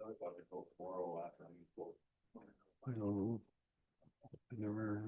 I don't know. I never.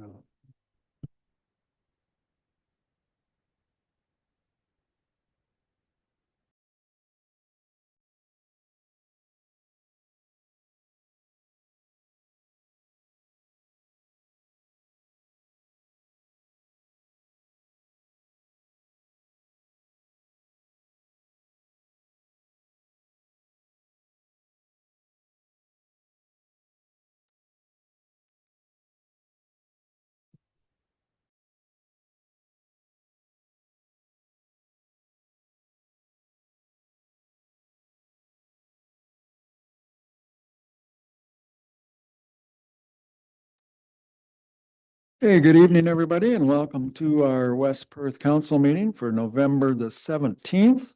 Hey, good evening, everybody, and welcome to our West Perth Council meeting for November the 17th.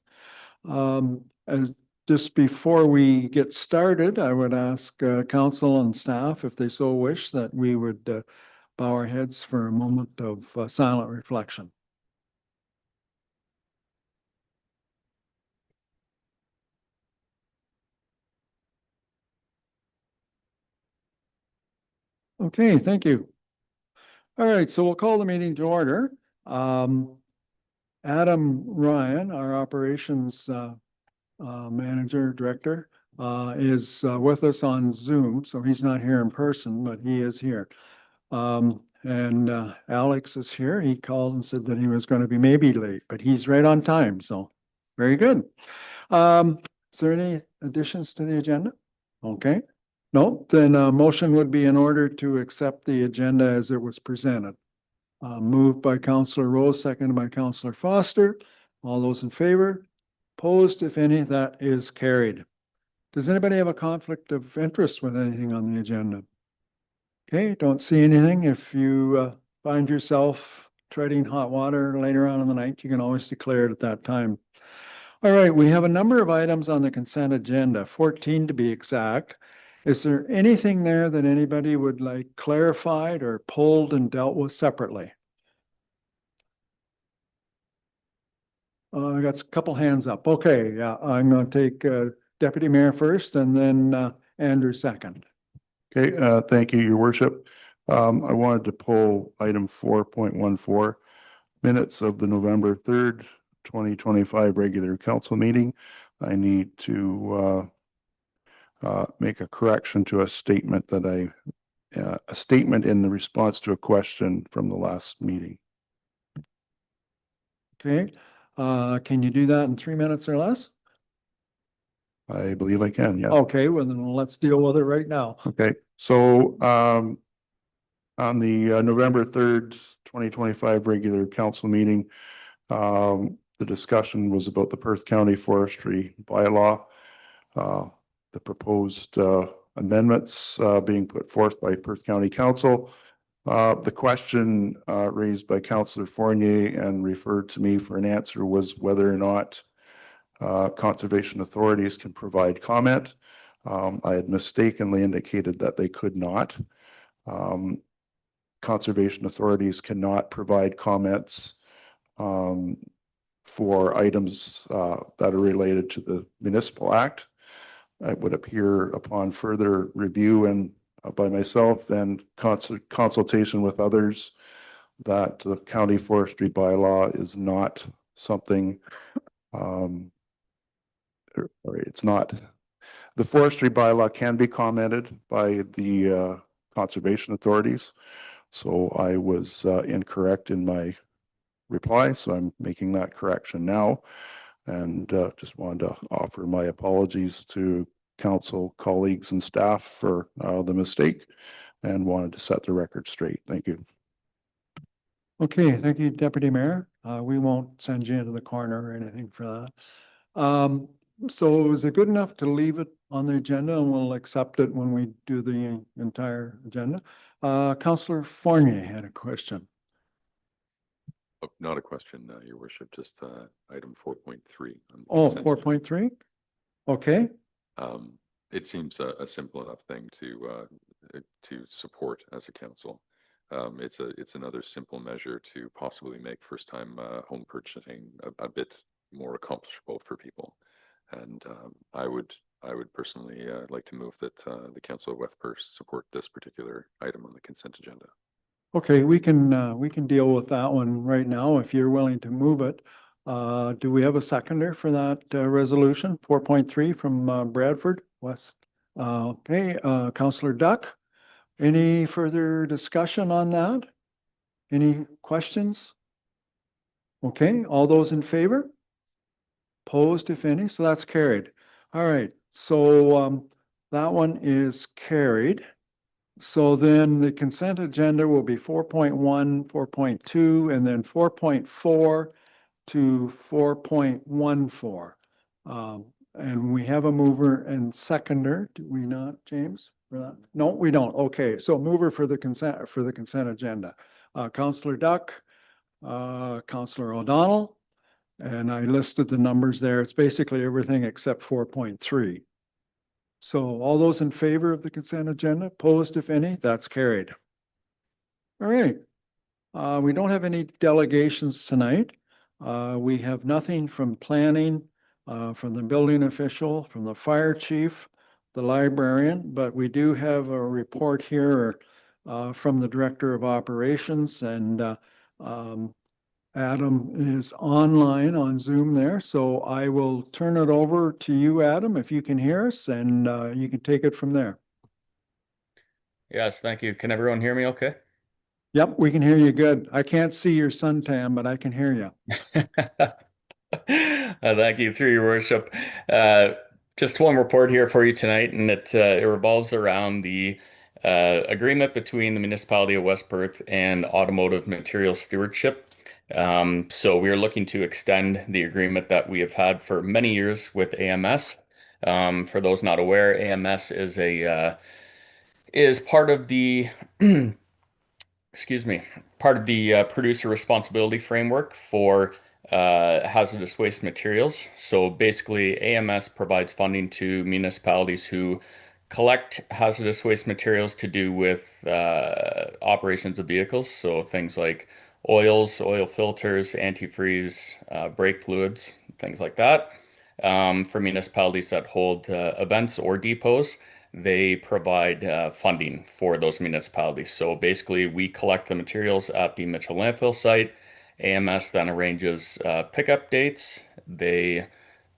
As just before we get started, I would ask council and staff, if they so wish, that we would bow our heads for a moment of silent reflection. Okay, thank you. All right, so we'll call the meeting to order. Adam Ryan, our operations manager, director, is with us on Zoom, so he's not here in person, but he is here. And Alex is here. He called and said that he was going to be maybe late, but he's right on time, so very good. Is there any additions to the agenda? Okay. No, then a motion would be in order to accept the agenda as it was presented. Moved by Councillor Rose, seconded by Councillor Foster. All those in favor? Opposed, if any, that is carried. Does anybody have a conflict of interest with anything on the agenda? Okay, don't see anything. If you find yourself treading hot water later on in the night, you can always declare it at that time. All right, we have a number of items on the consent agenda, 14 to be exact. Is there anything there that anybody would like clarified or pulled and dealt with separately? I got a couple hands up. Okay, yeah, I'm going to take Deputy Mayor first and then Andrew second. Okay, thank you, Your Worship. I wanted to pull item 4.14, minutes of the November 3rd, 2025 regular council meeting. I need to make a correction to a statement that a statement in the response to a question from the last meeting. Okay, can you do that in 3 minutes or less? I believe I can, yeah. Okay, well then let's deal with it right now. Okay, so on the November 3rd, 2025 regular council meeting, the discussion was about the Perth County Forestry bylaw, the proposed amendments being put forth by Perth County Council. The question raised by Councillor Fournier and referred to me for an answer was whether or not conservation authorities can provide comment. I had mistakenly indicated that they could not. Conservation authorities cannot provide comments for items that are related to the Municipal Act. It would appear upon further review and by myself and consultation with others that the county forestry bylaw is not something, it's not, the forestry bylaw can be commented by the conservation authorities. So I was incorrect in my reply, so I'm making that correction now, and just wanted to offer my apologies to council colleagues and staff for the mistake, and wanted to set the record straight. Thank you. Okay, thank you, Deputy Mayor. We won't send you into the corner or anything for that. So is it good enough to leave it on the agenda and we'll accept it when we do the entire agenda? Councillor Fournier had a question. Oh, not a question, Your Worship, just item 4.3. Oh, 4.3? Okay. It seems a simple enough thing to support as a council. It's another simple measure to possibly make first-time home purchasing a bit more accomplishable for people. And I would I would personally like to move that the Council of West Perth support this particular item on the consent agenda. Okay, we can deal with that one right now if you're willing to move it. Do we have a seconder for that resolution? 4.3 from Bradford West. Okay, Councillor Duck. Any further discussion on that? Any questions? Okay, all those in favor? Opposed, if any, so that's carried. All right, so that one is carried. So then the consent agenda will be 4.1, 4.2, and then 4.4 to 4.14. And we have a mover and seconder, do we not, James? For that? No, we don't. Okay, so mover for the consent agenda. Councillor Duck, Councillor O'Donnell, and I listed the numbers there. It's basically everything except 4.3. So all those in favor of the consent agenda, opposed if any, that's carried. All right. We don't have any delegations tonight. We have nothing from planning, from the building official, from the fire chief, the librarian, but we do have a report here from the director of operations, and Adam is online on Zoom there, so I will turn it over to you, Adam, if you can hear us, and you can take it from there. Yes, thank you. Can everyone hear me okay? Yep, we can hear you good. I can't see your suntan, but I can hear you. Thank you, through your worship. Just one report here for you tonight, and it revolves around the agreement between the Municipality of West Perth and Automotive Material Stewardship. So we are looking to extend the agreement that we have had for many years with AMS. For those not aware, AMS is part of the excuse me, part of the producer responsibility framework for hazardous waste materials. So basically, AMS provides funding to municipalities who collect hazardous waste materials to do with operations of vehicles. So things like oils, oil filters, antifreeze, brake fluids, things like that. For municipalities that hold events or depots, they provide funding for those municipalities. So basically, we collect the materials at the Mitchell landfill site. AMS then arranges pickup dates. They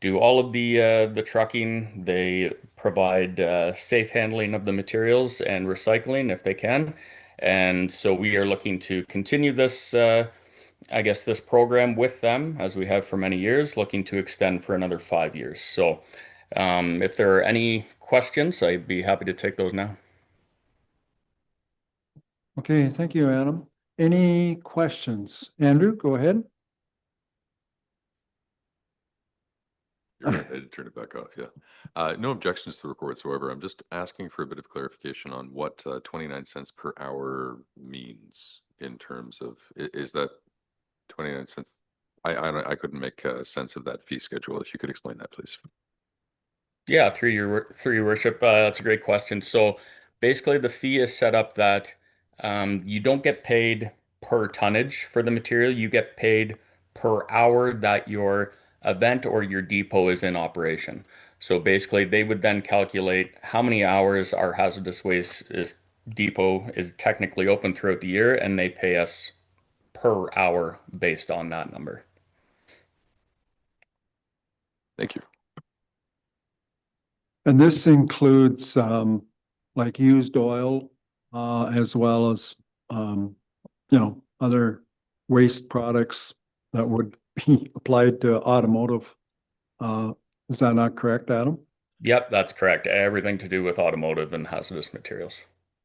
do all of the trucking. They provide safe handling of the materials and recycling if they can. And so we are looking to continue this, this program with them as we have for many years, looking to extend for another 5 years. So if there are any questions, I'd be happy to take those now. Okay, thank you, Adam. Any questions? Andrew, go ahead. You're right, I did turn it back off, yeah. No objections to the report whatsoever. I'm just asking for a bit of clarification on what 29 cents per hour means in terms of, is that 29 cents? I couldn't make sense of that fee schedule. If you could explain that, please. Yeah, through your worship, that's a great question. So basically, the fee is set up that you don't get paid per tonnage for the material. You get paid per hour that your event or your depot is in operation. So basically, they would then calculate how many hours our hazardous waste depot is technically open throughout the year, and they pay us per hour based on that number. Thank you. And this includes like used oil as well as other waste products that would be applied to automotive. Is that not correct, Adam? Yep, that's correct. Everything to do with automotive and hazardous materials.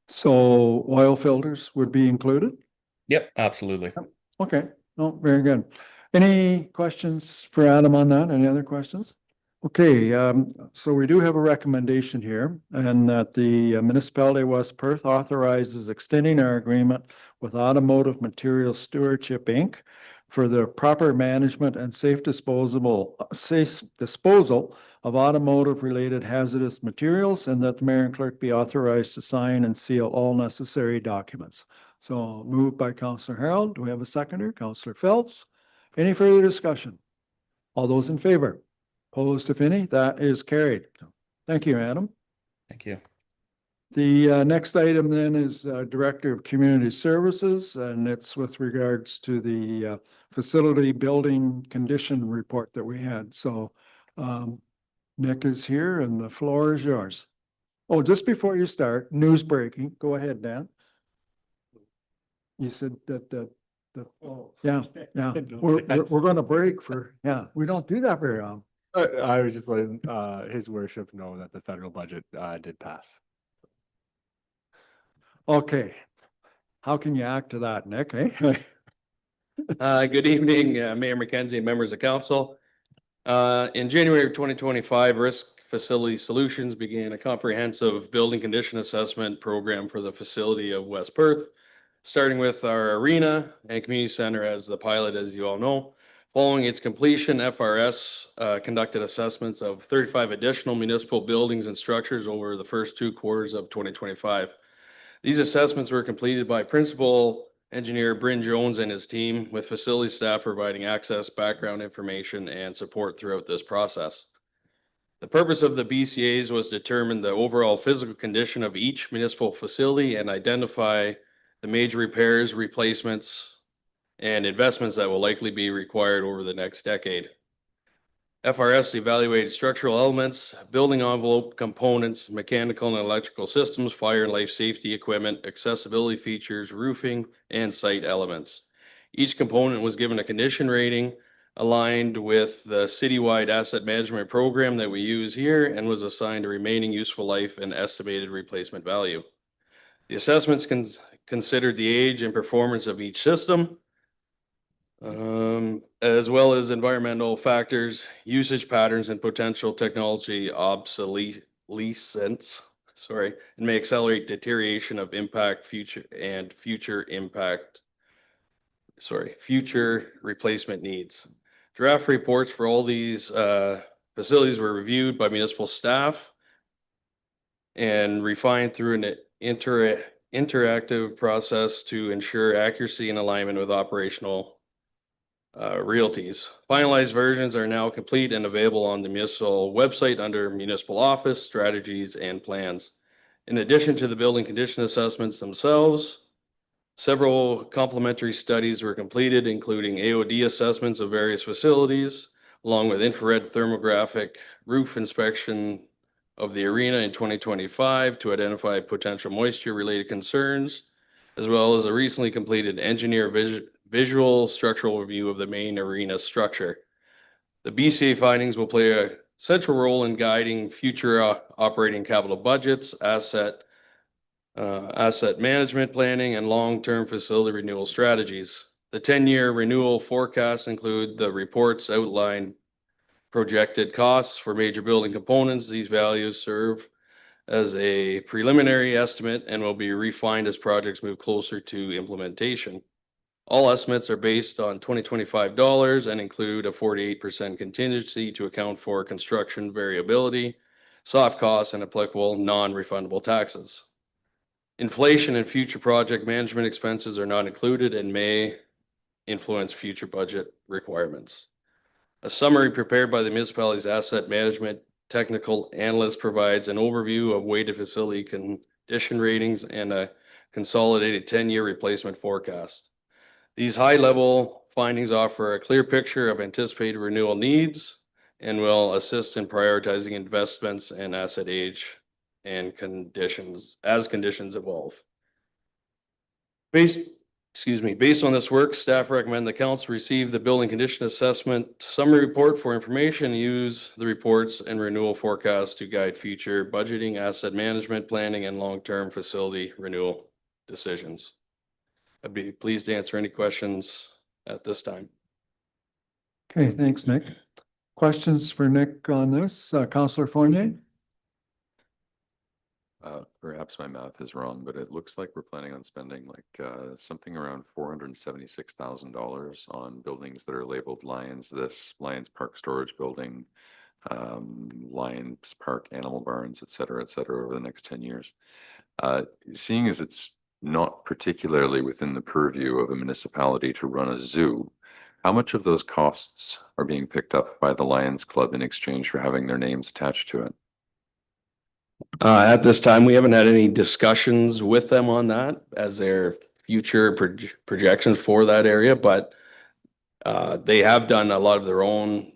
So oil filters would be included? Yep, absolutely. Okay, no, very good. Any questions for Adam on that? Any other questions? Okay, so we do have a recommendation here, and that the Municipality of West Perth authorizes extending our agreement with Automotive Materials Stewardship, Inc. for the proper management and safe disposal of automotive-related hazardous materials, and that the mayor and clerk be authorized to sign and seal all necessary documents. So moved by Councillor Harold. Do we have a seconder? Councillor Phelps. Any further discussion? All those in favor? Opposed, if any? That is carried. Thank you, Adam. Thank you. The next item then is Director of Community Services, and it's with regards to the facility building condition report that we had. So Nick is here and the floor is yours. Oh, just before you start, news breaking. Go ahead, Dan. You said that, yeah, we're going to break for, we don't do that very often. I was just letting his worship know that the federal budget did pass. Okay. How can you act to that, Nick? Eh? Good evening, Mayor McKenzie and members of council. In January of 2025, Risk Facility Solutions began a comprehensive building condition assessment program for the facility of West Perth, starting with our arena and community center as the pilot, as you all know. Following its completion, FRS conducted assessments of 35 additional municipal buildings and structures over the first 2 quarters of 2025. These assessments were completed by Principal Engineer Bryn Jones and his team, with facility staff providing access, background information, and support throughout this process. The purpose of the BCAs was to determine the overall physical condition of each municipal facility and identify the major repairs, replacements, and investments that will likely be required over the next decade. FRS evaluated structural elements, building envelope components, mechanical and electrical systems, fire and life safety equipment, accessibility features, roofing, and site elements. Each component was given a condition rating aligned with the citywide asset management program that we use here and was assigned a remaining useful life and estimated replacement value. The assessments considered the age and performance of each system, as well as environmental factors, usage patterns, and potential technology obsolescence, and may accelerate deterioration of future replacement needs. Draft reports for all these facilities were reviewed by municipal staff and refined through an interactive process to ensure accuracy and alignment with operational realties. Finalized versions are now complete and available on the municipal website under municipal office, strategies, and plans. In addition to the building condition assessments themselves, several complementary studies were completed, including AOD assessments of various facilities, along with infrared thermographic roof inspection of the arena in 2025 to identify potential moisture-related concerns, as well as a recently completed engineer visual structural review of the main arena structure. The BCA findings will play a central role in guiding future operating capital budgets, asset management planning, and long-term facility renewal strategies. The 10-year renewal forecasts include the reports outline projected costs for major building components. These values serve as a preliminary estimate and will be refined as projects move closer to implementation. All estimates are based on 2025 dollars and include a 48% contingency to account for construction variability, soft costs, and applicable non-refundable taxes. Inflation and future project management expenses are not included and may influence future budget requirements. A summary prepared by the municipality's asset management technical analyst provides an overview of weighted facility condition ratings and a consolidated 10-year replacement forecast. These high-level findings offer a clear picture of anticipated renewal needs and will assist in prioritizing investments and asset age and conditions as conditions evolve. Based on this work, staff recommend the council receive the building condition assessment summary report for information, use the reports and renewal forecasts to guide future budgeting, asset management planning, and long-term facility renewal decisions. I'd be pleased to answer any questions at this time. Okay, thanks, Nick. Questions for Nick on this? Councillor Fournier? Perhaps my math is wrong, but it looks like we're planning on spending like something around $476,000 on buildings that are labeled Lions. This Lions Park Storage Building, Lions Park Animal Barns, et cetera, over the next 10 years. Seeing as it's not particularly within the purview of a municipality to run a zoo, how much of those costs are being picked up by the Lions Club in exchange for having their names attached to it? At this time, we haven't had any discussions with them on that as their future projections for that area, but they have done a lot of their own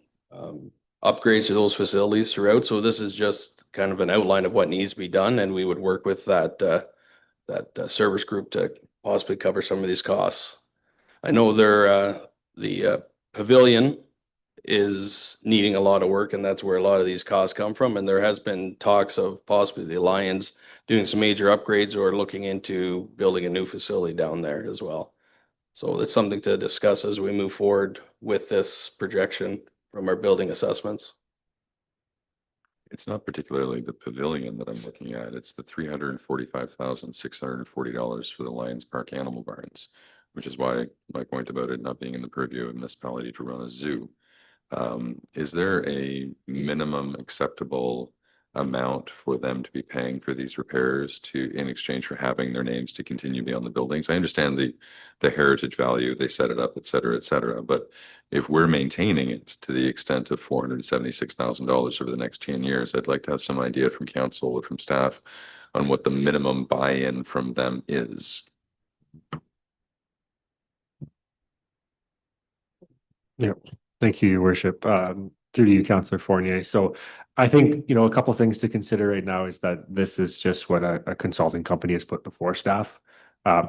upgrades to those facilities throughout. So this is just kind of an outline of what needs to be done, and we would work with that service group to possibly cover some of these costs. I know the pavilion is needing a lot of work, and that's where a lot of these costs come from. And there has been talks of possibly the Lions doing some major upgrades or looking into building a new facility down there as well. So it's something to discuss as we move forward with this projection from our building assessments. It's not particularly the pavilion that I'm looking at. It's the $345,640 for the Lions Park Animal Barns, which is why my point about it not being in the purview of municipality to run a zoo. Is there a minimum acceptable amount for them to be paying for these repairs in exchange for having their names to continue to be on the buildings? I understand the heritage value, they set it up, et cetera, but if we're maintaining it to the extent of $476,000 over the next 10 years, I'd like to have some idea from council or from staff on what the minimum buy-in from them is. Yeah, thank you, Your Worship. Through to you, Councillor Fournier. So I think, a couple things to consider right now is that this is just what a consulting company has put before staff.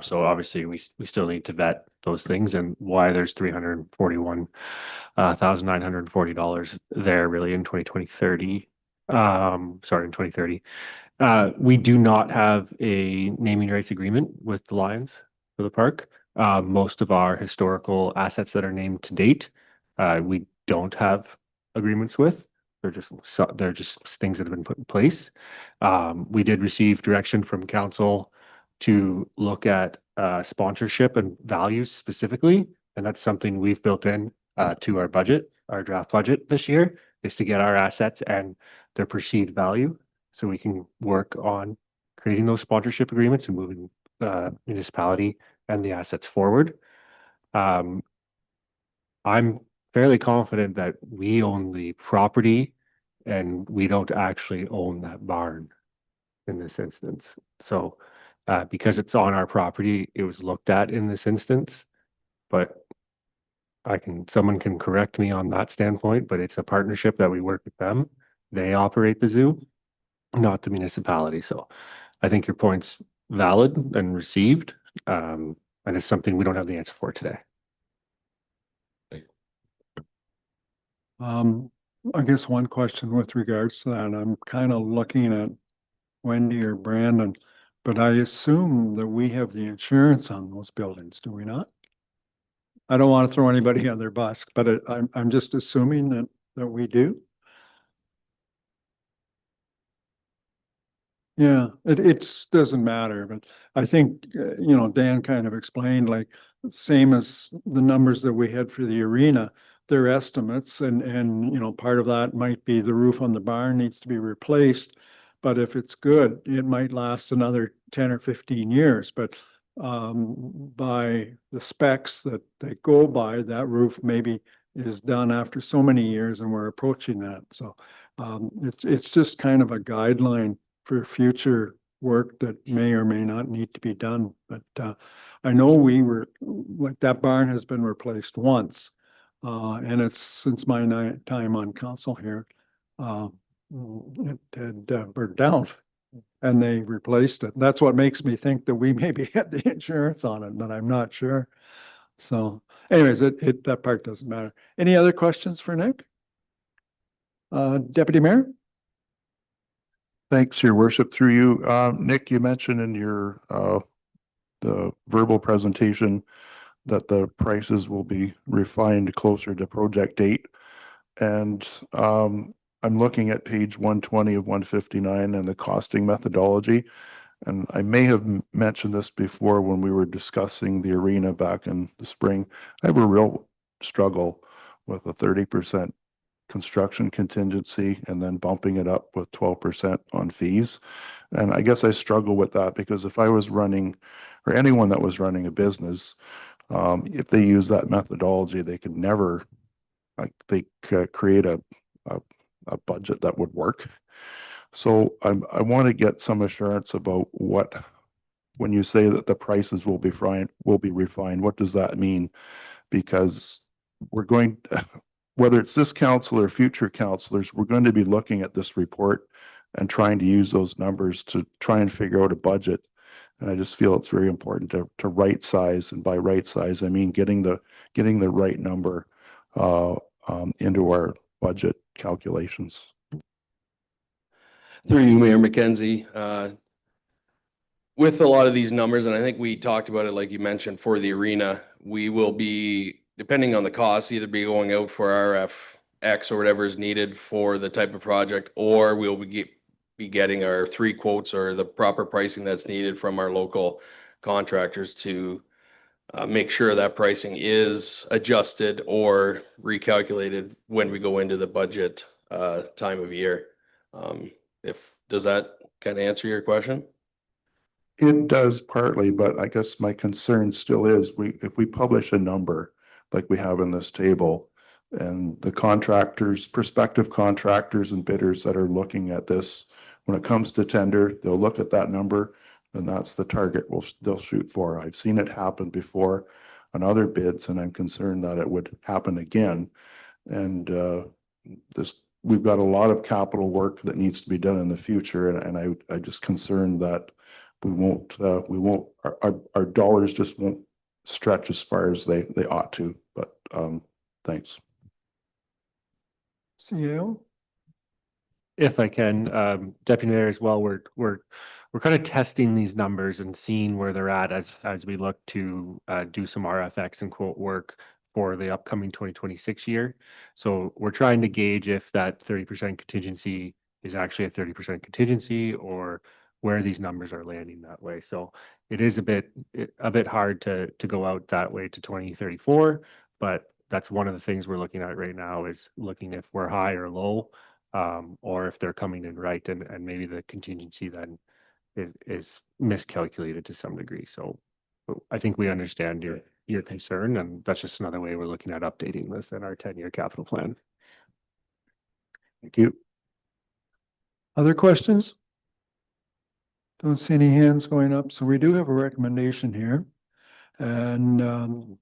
So obviously we still need to vet those things and why there's $341,940 there really in 2030. In 2030. We do not have a naming rights agreement with the Lions for the park. Most of our historical assets that are named to date, we don't have agreements with. They're just things that have been put in place. We did receive direction from council to look at sponsorship and values specifically, and that's something we've built in to our budget, our draft budget this year, is to get our assets and their perceived value, so we can work on creating those sponsorship agreements and moving municipality and the assets forward. I'm fairly confident that we own the property and we don't actually own that barn in this instance. So because it's on our property, it was looked at in this instance, but someone can correct me on that standpoint, but it's a partnership that we work with them. They operate the zoo, not the municipality. So I think your point's valid and received. And it's something we don't have the answer for today. I guess one question with regards to that, I'm kind of looking at Wendy or Brandon, but I assume that we have the insurance on those buildings, do we not? I don't want to throw anybody on their bus, but I'm just assuming that we do. Yeah, it doesn't matter, but I think, Dan kind of explained, like, same as the numbers that we had for the arena, they're estimates, and part of that might be the roof on the barn needs to be replaced. But if it's good, it might last another 10 or 15 years, but by the specs that they go by, that roof maybe is done after so many years, and we're approaching that. So it's just kind of a guideline for future work that may or may not need to be done. But I know like that barn has been replaced once, and it's since my time on council here. It had burned down and they replaced it. That's what makes me think that we maybe had the insurance on it, but I'm not sure. So anyways, that part doesn't matter. Any other questions for Nick? Deputy Mayor? Thanks, Your Worship. Through you, Nick, you mentioned in your the verbal presentation that the prices will be refined closer to project date. And I'm looking at page 120 of 159 and the costing methodology. And I may have mentioned this before when we were discussing the arena back in the spring. I have a real struggle with a 30% construction contingency and then bumping it up with 12% on fees. And I guess I struggle with that because if I was running, or anyone that was running a business, if they use that methodology, they could never, create a budget that would work. So I want to get some assurance about when you say that the prices will be refined, what does that mean? Because we're going, whether it's this council or future councilors, we're going to be looking at this report and trying to use those numbers to try and figure out a budget. And I just feel it's very important to right size, and by right size, I mean getting the right number into our budget calculations. Through you, Mayor McKenzie, with a lot of these numbers, and I think we talked about it, like you mentioned, for the arena, we will be, depending on the cost, either be going out for RFX or whatever is needed for the type of project, or we'll be getting our 3 quotes or the proper pricing that's needed from our local contractors to make sure that pricing is adjusted or recalculated when we go into the budget time of year. Does that kind of answer your question? It does partly, but I guess my concern still is if we publish a number like we have in this table, and the prospective contractors and bidders that are looking at this, when it comes to tender, they'll look at that number and that's the target they'll shoot for. I've seen it happen before on other bids, and I'm concerned that it would happen again. And we've got a lot of capital work that needs to be done in the future, and I just concerned that our dollars just won't stretch as far as they ought to. But thanks. CEO? If I can, Deputy Mayor, as well, we're kind of testing these numbers and seeing where they're at as we look to do some RFX and quote work for the upcoming 2026 year. So we're trying to gauge if that 30% contingency is actually a 30% contingency, or where these numbers are landing that way. So it is a bit hard to go out that way to 2034, but that's one of the things we're looking at right now, is looking if we're high or low, or if they're coming in right, and maybe the contingency then is miscalculated to some degree. So I think we understand your concern, and that's just another way we're looking at updating this in our 10-year capital plan. Thank you. Other questions? Don't see any hands going up. So we do have a recommendation here. And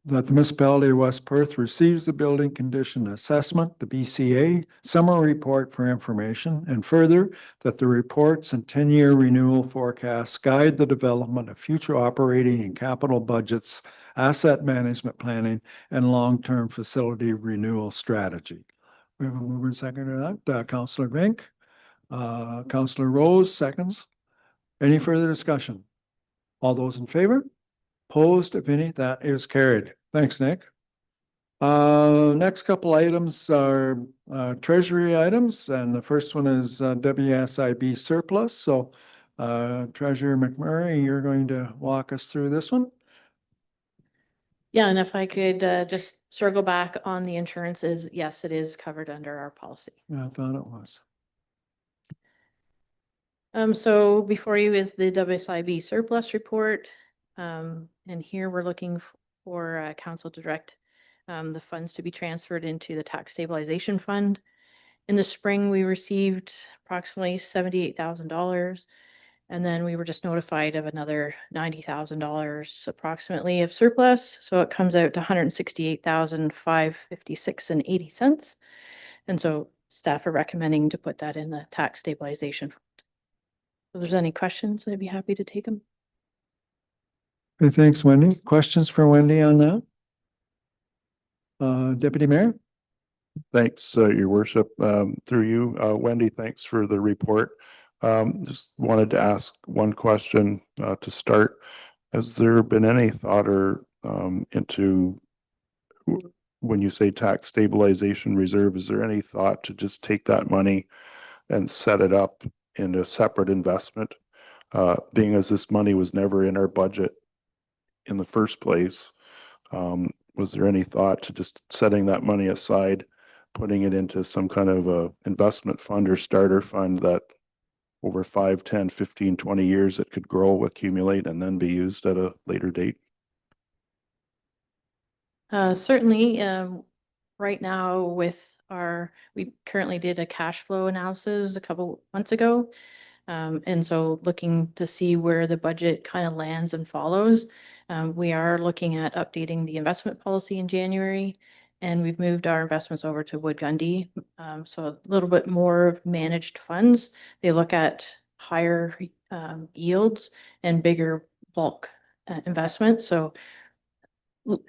that the municipality of West Perth receives the building condition assessment, the BCA summary report for information, and further that the reports and 10-year renewal forecasts guide the development of future operating and capital budgets, asset management planning, and long-term facility renewal strategy. We have a mover and seconder to that. Councillor Vink, Councillor Rose, seconds. Any further discussion? All those in favor? Opposed, if any, that is carried. Thanks, Nick. Next couple items are treasury items, and the first one is WSIB surplus. So Treasurer McMurray, you're going to walk us through this one. Yeah, and if I could just circle back on the insurances, yes, it is covered under our policy. Yeah, I thought it was. So before you is the WSIB surplus report. And here we're looking for council to direct the funds to be transferred into the tax stabilization fund. In the spring, we received approximately $78,000. And then we were just notified of another $90,000 approximately of surplus. So it comes out to $168,556.80. And so staff are recommending to put that in the tax stabilization fund. If there's any questions, I'd be happy to take them. Okay, thanks, Wendy. Questions for Wendy on that? Deputy Mayor? Thanks, Your Worship. Through you, Wendy, thanks for the report. Just wanted to ask one question to start. Has there been any thought or into, when you say tax stabilization reserve, is there any thought to just take that money and set it up in a separate investment? Being as this money was never in our budget in the first place, was there any thought to just setting that money aside, putting it into some kind of a investment fund or starter fund that over 5, 10, 15, 20 years it could grow, accumulate, and then be used at a later date? Certainly, right now with we currently did a cash flow analysis a couple months ago. And so looking to see where the budget kind of lands and follows. We are looking at updating the investment policy in January, and we've moved our investments over to Wood Gundy. So a little bit more managed funds. They look at higher yields and bigger bulk investments. So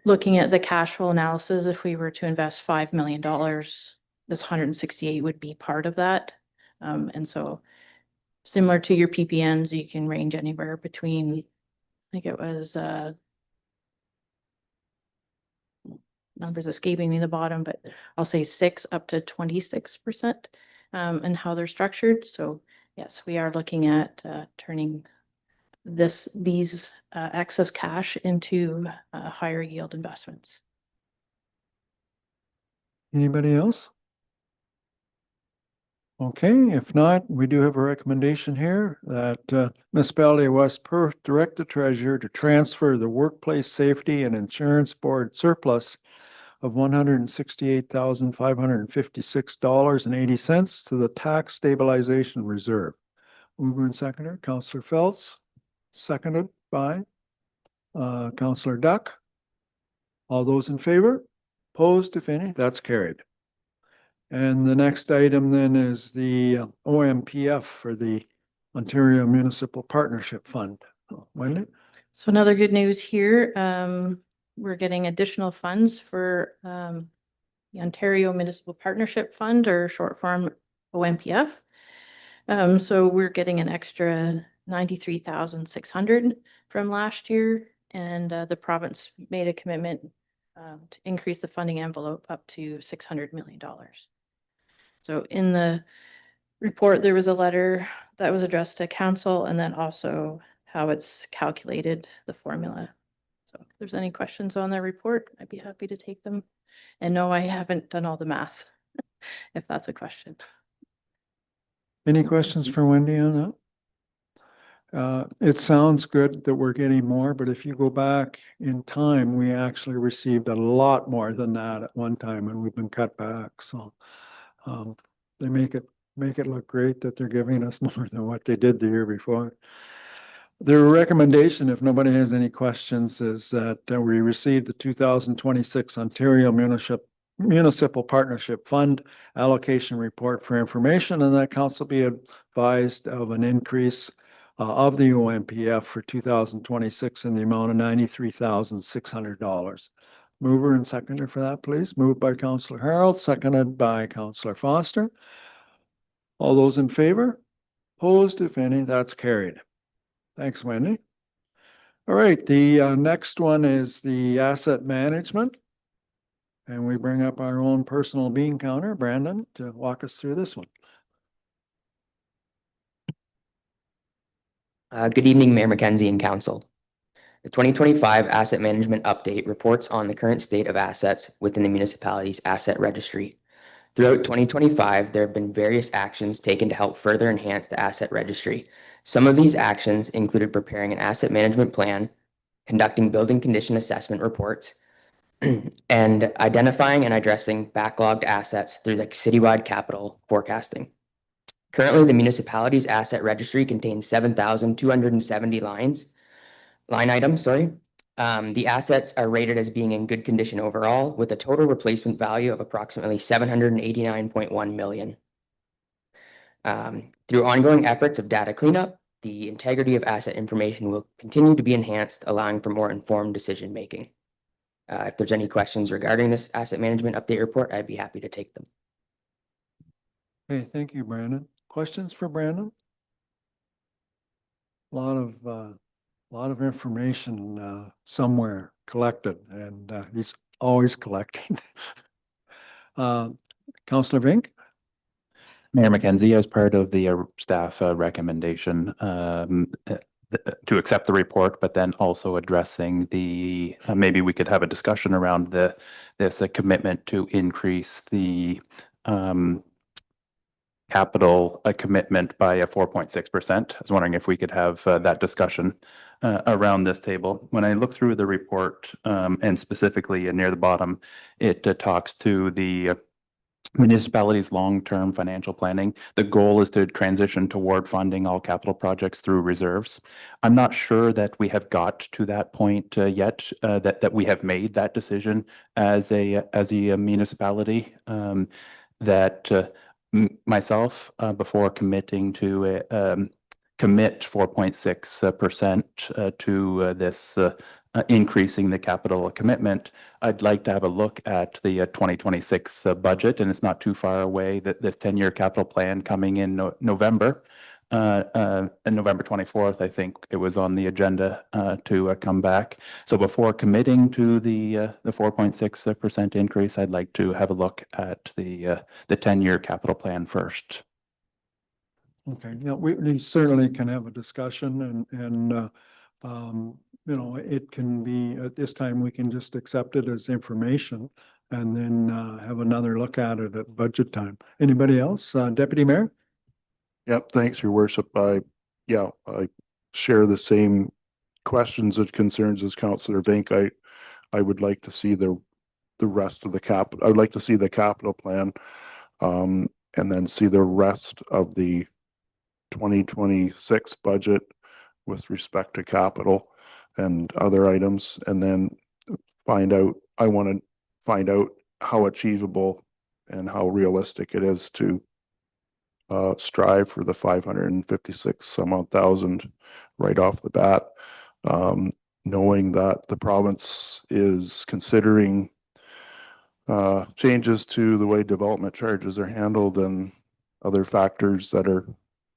looking at the cash flow analysis, if we were to invest $5 million, this 168 would be part of that. And so similar to your PPNs, you can range anywhere between, I think it was, numbers escaping me the bottom, but I'll say 6 up to 26%, and how they're structured. So yes, we are looking at turning these excess cash into higher yield investments. Anybody else? Okay, if not, we do have a recommendation here that Municipality of West Perth direct the treasurer to transfer the Workplace Safety and Insurance Board surplus of $168,556.80 to the Tax Stabilization Reserve. Mover and seconder, Councillor Phelps, seconded by Councillor Duck. All those in favor? Opposed, if any? That's carried. And the next item then is the OMPF for the Ontario Municipal Partnership Fund. Wendy? So another good news here, we're getting additional funds for the Ontario Municipal Partnership Fund, or short form OMPF. So we're getting an extra 93,600 from last year, and the province made a commitment to increase the funding envelope up to $600 million. So in the report, there was a letter that was addressed to council, and then also how it's calculated, the formula. So if there's any questions on the report, I'd be happy to take them. And no, I haven't done all the math, if that's a question. Any questions for Wendy on that? It sounds good that we're getting more, but if you go back in time, we actually received a lot more than that at one time, and we've been cut back. So they make it look great that they're giving us more than what they did the year before. Their recommendation, if nobody has any questions, is that we received the 2026 Ontario Municipal Partnership Fund allocation report for information, and that council be advised of an increase of the OMPF for 2026 in the amount of $93,600. Mover and seconder for that, please. Moved by Councillor Harold, seconded by Councillor Foster. All those in favor? Opposed, if any? That's carried. Thanks, Wendy. All right, the next one is the asset management. And we bring up our own personal bean counter, Brandon, to walk us through this one. Good evening, Mayor McKenzie and Council. The 2025 Asset Management Update reports on the current state of assets within the municipality's asset registry. Throughout 2025, there have been various actions taken to help further enhance the asset registry. Some of these actions included preparing an asset management plan, conducting building condition assessment reports, and identifying and addressing backlogged assets through the citywide capital forecasting. Currently, the municipality's asset registry contains 7,270 line items. The assets are rated as being in good condition overall, with a total replacement value of approximately $789.1 million. Through ongoing efforts of data cleanup, the integrity of asset information will continue to be enhanced, allowing for more informed decision making. If there's any questions regarding this asset management update report, I'd be happy to take them. Okay, thank you, Brandon. Questions for Brandon? A lot of information somewhere collected, and he's always collecting. Councillor Vink? Mayor McKenzie, as part of the staff recommendation to accept the report, but then also addressing the, maybe we could have a discussion around this commitment to increase the capital commitment by a 4.6%. I was wondering if we could have that discussion around this table. When I look through the report, and specifically near the bottom, it talks to the municipalities' long-term financial planning. The goal is to transition toward funding all capital projects through reserves. I'm not sure that we have got to that point yet, that we have made that decision as a municipality. Myself, before committing to commit 4.6% to this increasing the capital commitment, I'd like to have a look at the 2026 budget, and it's not too far away, that this 10-year capital plan coming in November. And November 24th, I think it was on the agenda to come back. So before committing to the 4.6% increase, I'd like to have a look at the 10-year capital plan first. Okay, yeah, we certainly can have a discussion and you know, it can be, at this time, we can just accept it as information and then have another look at it at budget time. Anybody else? Deputy Mayor? Yep, thanks, Your Worship. I share the same questions and concerns as Councillor Vink. I would like to see the rest of the I would like to see the capital plan, and then see the rest of the 2026 budget with respect to capital and other items, and then I want to find out how achievable and how realistic it is to strive for the 556 some odd thousand right off the bat, knowing that the province is considering changes to the way development charges are handled and other factors that are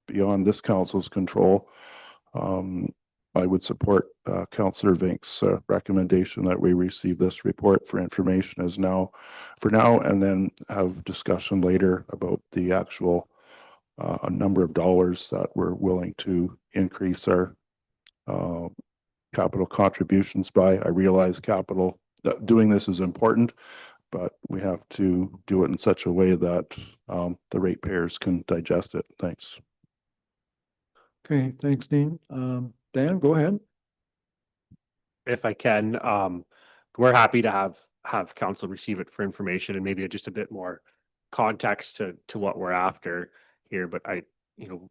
beyond this council's control. I would support Councillor Vink's recommendation that we receive this report for information for now, and then have discussion later about the actual a number of dollars that we're willing to increase our capital contributions by. I realize doing this is important, but we have to do it in such a way that the ratepayers can digest it. Thanks. Okay, thanks, Dean. Dan, go ahead. If I can, we're happy to have council receive it for information and maybe just a bit more context to what we're after here. But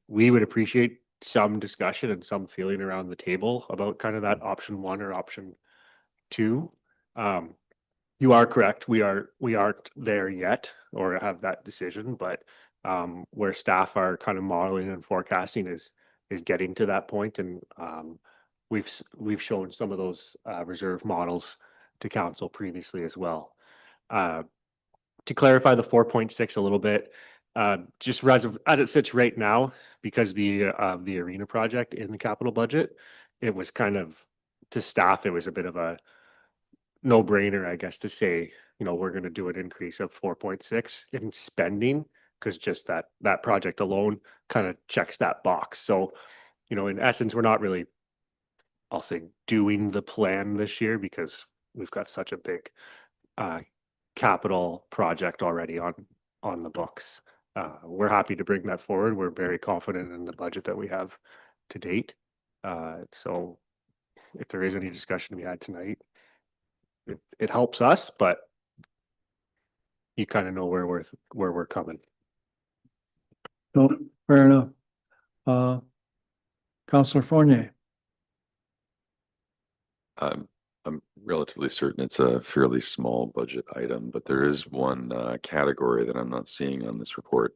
we would appreciate some discussion and some feeling around the table about kind of that option 1 or option 2. You are correct. We aren't there yet or have that decision, but where staff are kind of modeling and forecasting is getting to that point, and we've shown some of those reserve models to council previously as well. To clarify the 4.6 a little bit, just as it sits right now, because the arena project in the capital budget, it was kind of, to staff, it was a bit of a no-brainer, I guess, to say, we're going to do an increase of 4.6 in spending, because just that project alone kind of checks that box. So, in essence, we're not really, I'll say, doing the plan this year because we've got such a big capital project already on the books. We're happy to bring that forward. We're very confident in the budget that we have to date. So if there is any discussion to be had tonight, it helps us, but you kind of know where we're coming. No, fair enough. Councillor Fournier. I'm relatively certain it's a fairly small budget item, but there is one category that I'm not seeing on this report.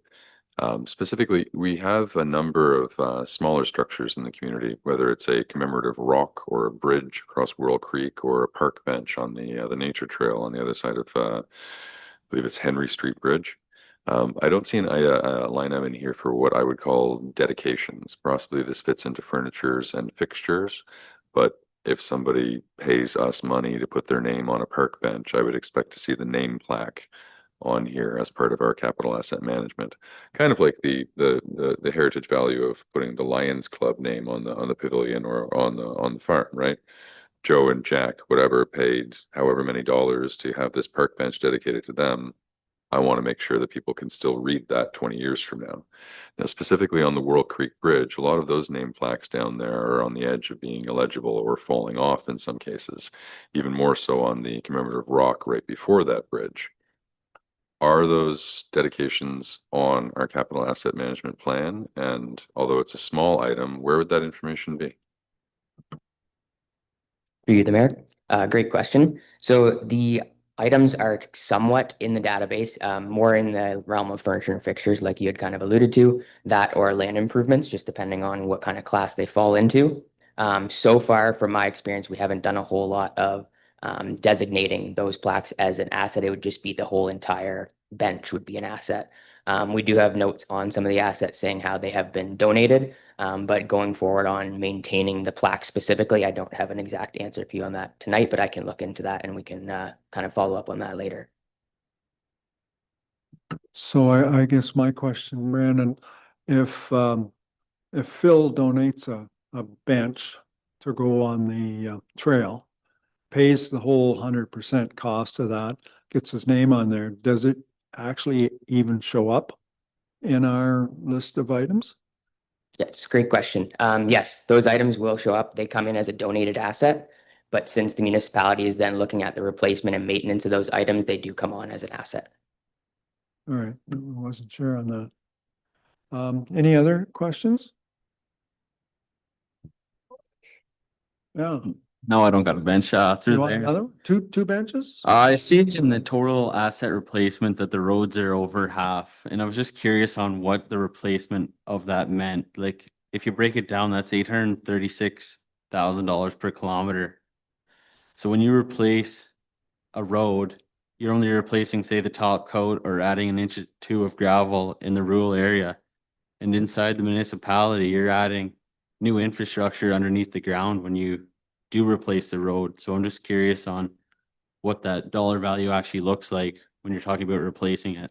Specifically, we have a number of smaller structures in the community, whether it's a commemorative rock or a bridge across Whirl Creek or a park bench on the nature trail on the other side of, I believe it's Henry Street Bridge. I don't see a line item in here for what I would call dedications. Possibly this fits into furnitures and fixtures, but if somebody pays us money to put their name on a park bench, I would expect to see the name plaque on here as part of our capital asset management. Kind of like the heritage value of putting the Lions Club name on the pavilion or on the farm, right? Joe and Jack, whatever, paid however many dollars to have this park bench dedicated to them. I want to make sure that people can still read that 20 years from now. Now, specifically on the Whirl Creek Bridge, a lot of those name plaques down there are on the edge of being illegible or falling off in some cases, even more so on the commemorative rock right before that bridge. are those dedications on our capital asset management plan? And although it's a small item, where would that information be? Through you, the mayor. Great question. So the items are somewhat in the database, more in the realm of furniture and fixtures, like you had kind of alluded to, that or land improvements, just depending on what kind of class they fall into. So far, from my experience, we haven't done a whole lot of designating those plaques as an asset. It would just be the whole entire bench would be an asset. We do have notes on some of the assets saying how they have been donated, but going forward on maintaining the plaque specifically, I don't have an exact answer for you on that tonight, but I can look into that and we can kind of follow up on that later. So I guess my question, Brandon, if Phil donates a bench to go on the trail, pays the whole 100% cost of that, gets his name on there, does it actually even show up in our list of items? Yes, great question. Yes, those items will show up. They come in as a donated asset, but since the municipality is then looking at the replacement and maintenance of those items, they do come on as an asset. All right, I wasn't sure on that. Any other questions? Yeah. No, I don't got a bench You through want there. another? Two benches? I see in the total asset replacement that the roads are over half, and I was just curious on what the replacement of that meant. Like, if you break it down, that's $836,000 per kilometer. So when you replace a road, you're only replacing, say, the top coat or adding an inch or two of gravel in the rural area. And inside the municipality, you're adding new infrastructure underneath the ground when you do replace the road. So I'm just curious on what that dollar value actually looks like when you're talking about replacing it.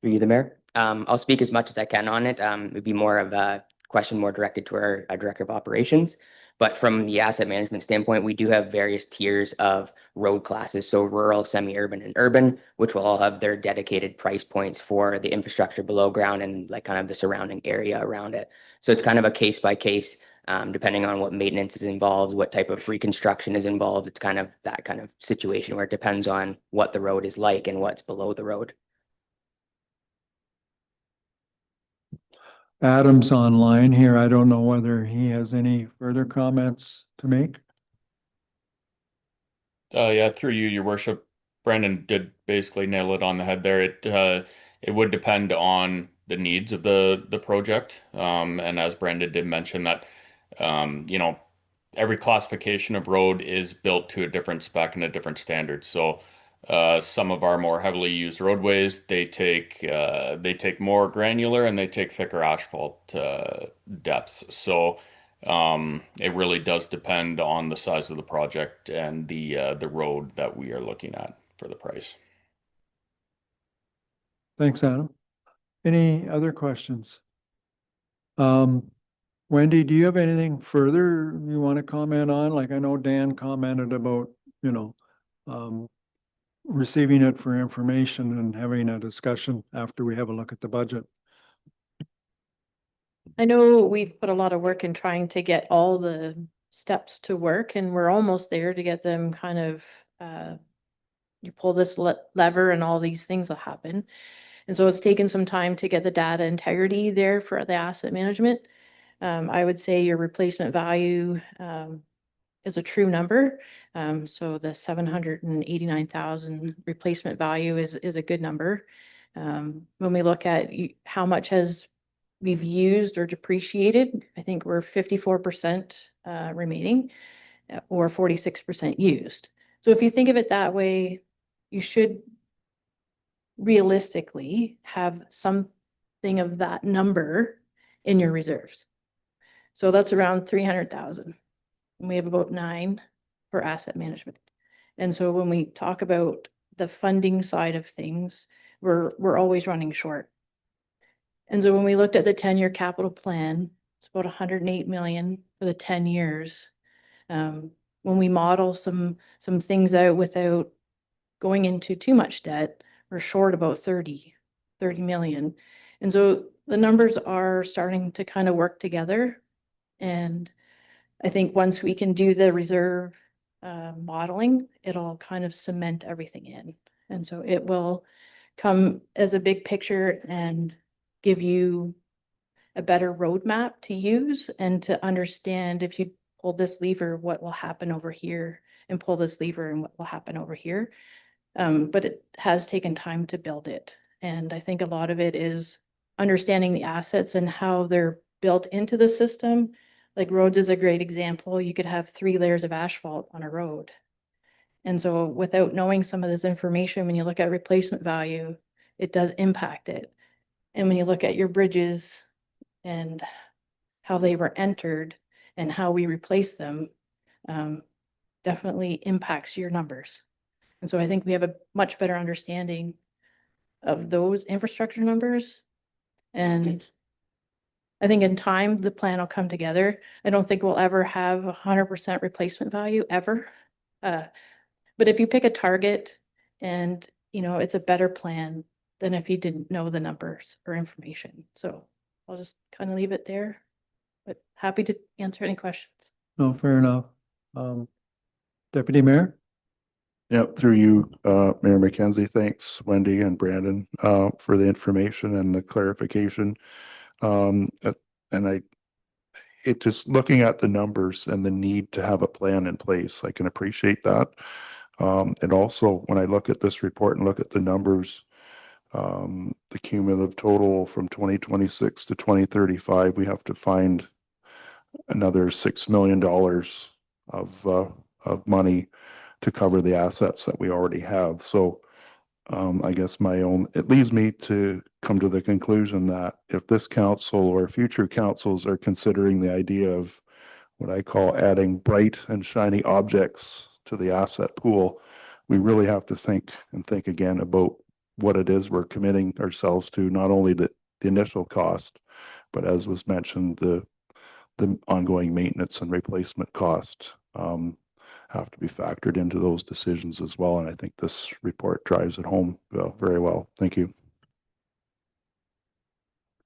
Through you, the mayor. I'll speak as much as I can on it. It'd be more of a question more directed to our director of operations. But from the asset management standpoint, we do have various tiers of road classes. So rural, semi-urban, and urban, which will all have their dedicated price points for the infrastructure below ground and like kind of the surrounding area around it. So it's kind of a case by case, depending on what maintenance is involved, what type of reconstruction is involved. It's kind of that kind of situation where it depends on what the road is like and what's below the road. Adam's online here. I don't know whether he has any further comments to make. Yeah, through you, your worship. Brandon did basically nail it on the head there. It would depend on the needs of the project. And as Brandon did mention that, you know, every classification of road is built to a different spec and a different standard. So some of our more heavily used roadways, they take more granular and they take thicker asphalt depths. So it really does depend on the size of the project and the road that we are looking at for the price. Thanks, Adam. Any other questions? Wendy, do you have anything further you want to comment on? Like I know Dan commented about, you know, receiving it for information and having a discussion after we have a look at the budget. I know we've put a lot of work in trying to get all the steps to work, and we're almost there to get them kind of, you pull this lever and all these things will happen. And so it's taken some time to get the data integrity there for the asset management. I would say your replacement value is a true number. So the 789,000 replacement value is a good number. When we look at how much we've used or depreciated, I think we're 54% remaining or 46% used. So if you think of it that way, you should realistically have something of that number in your reserves. So that's around 300,000. And we have about 9 for asset management. And so when we talk about the funding side of things, we're always running short. And so when we looked at the 10-year capital plan, it's about 108 million for the 10 years. When we model some things out without going into too much debt, we're short about 30 million. And so the numbers are starting to kind of work together. And I think once we can do the reserve modeling, it'll kind of cement everything in. And so it will come as a big picture and give you a better roadmap to use and to understand if you pull this lever, what will happen over here, and pull this lever and what will happen over here. But it has taken time to build it. And I think a lot of it is understanding the assets and how they're built into the system. Like roads is a great example. You could have 3 layers of asphalt on a road. And so without knowing some of this information, when you look at replacement value, it does impact it. And when you look at your bridges and how they were entered and how we replace them, definitely impacts your numbers. And so I think we have a much better understanding of those infrastructure numbers. And I think in time, the plan will come together. I don't think we'll ever have 100% replacement value ever. But if you pick a target and, you know, it's a better plan than if you didn't know the numbers or information. So I'll just kind of leave it there, but happy to answer any questions. No, fair enough. Deputy Mayor? Yep, through you, Mayor McKenzie, thanks Wendy and Brandon, for the information and the clarification. It just looking at the numbers and the need to have a plan in place, I can appreciate that. And also when I look at this report and look at the numbers, the cumulative total from 2026 to 2035, we have to find another $6 million of money to cover the assets that we already have. So I guess it leads me to come to the conclusion that if this council or future councils are considering the idea of what I call adding bright and shiny objects to the asset pool, we really have to think again about what it is we're committing ourselves to, not only the initial cost, but as was mentioned, the ongoing maintenance and replacement cost have to be factored into those decisions as well. And I think this report drives it home very well. Thank you.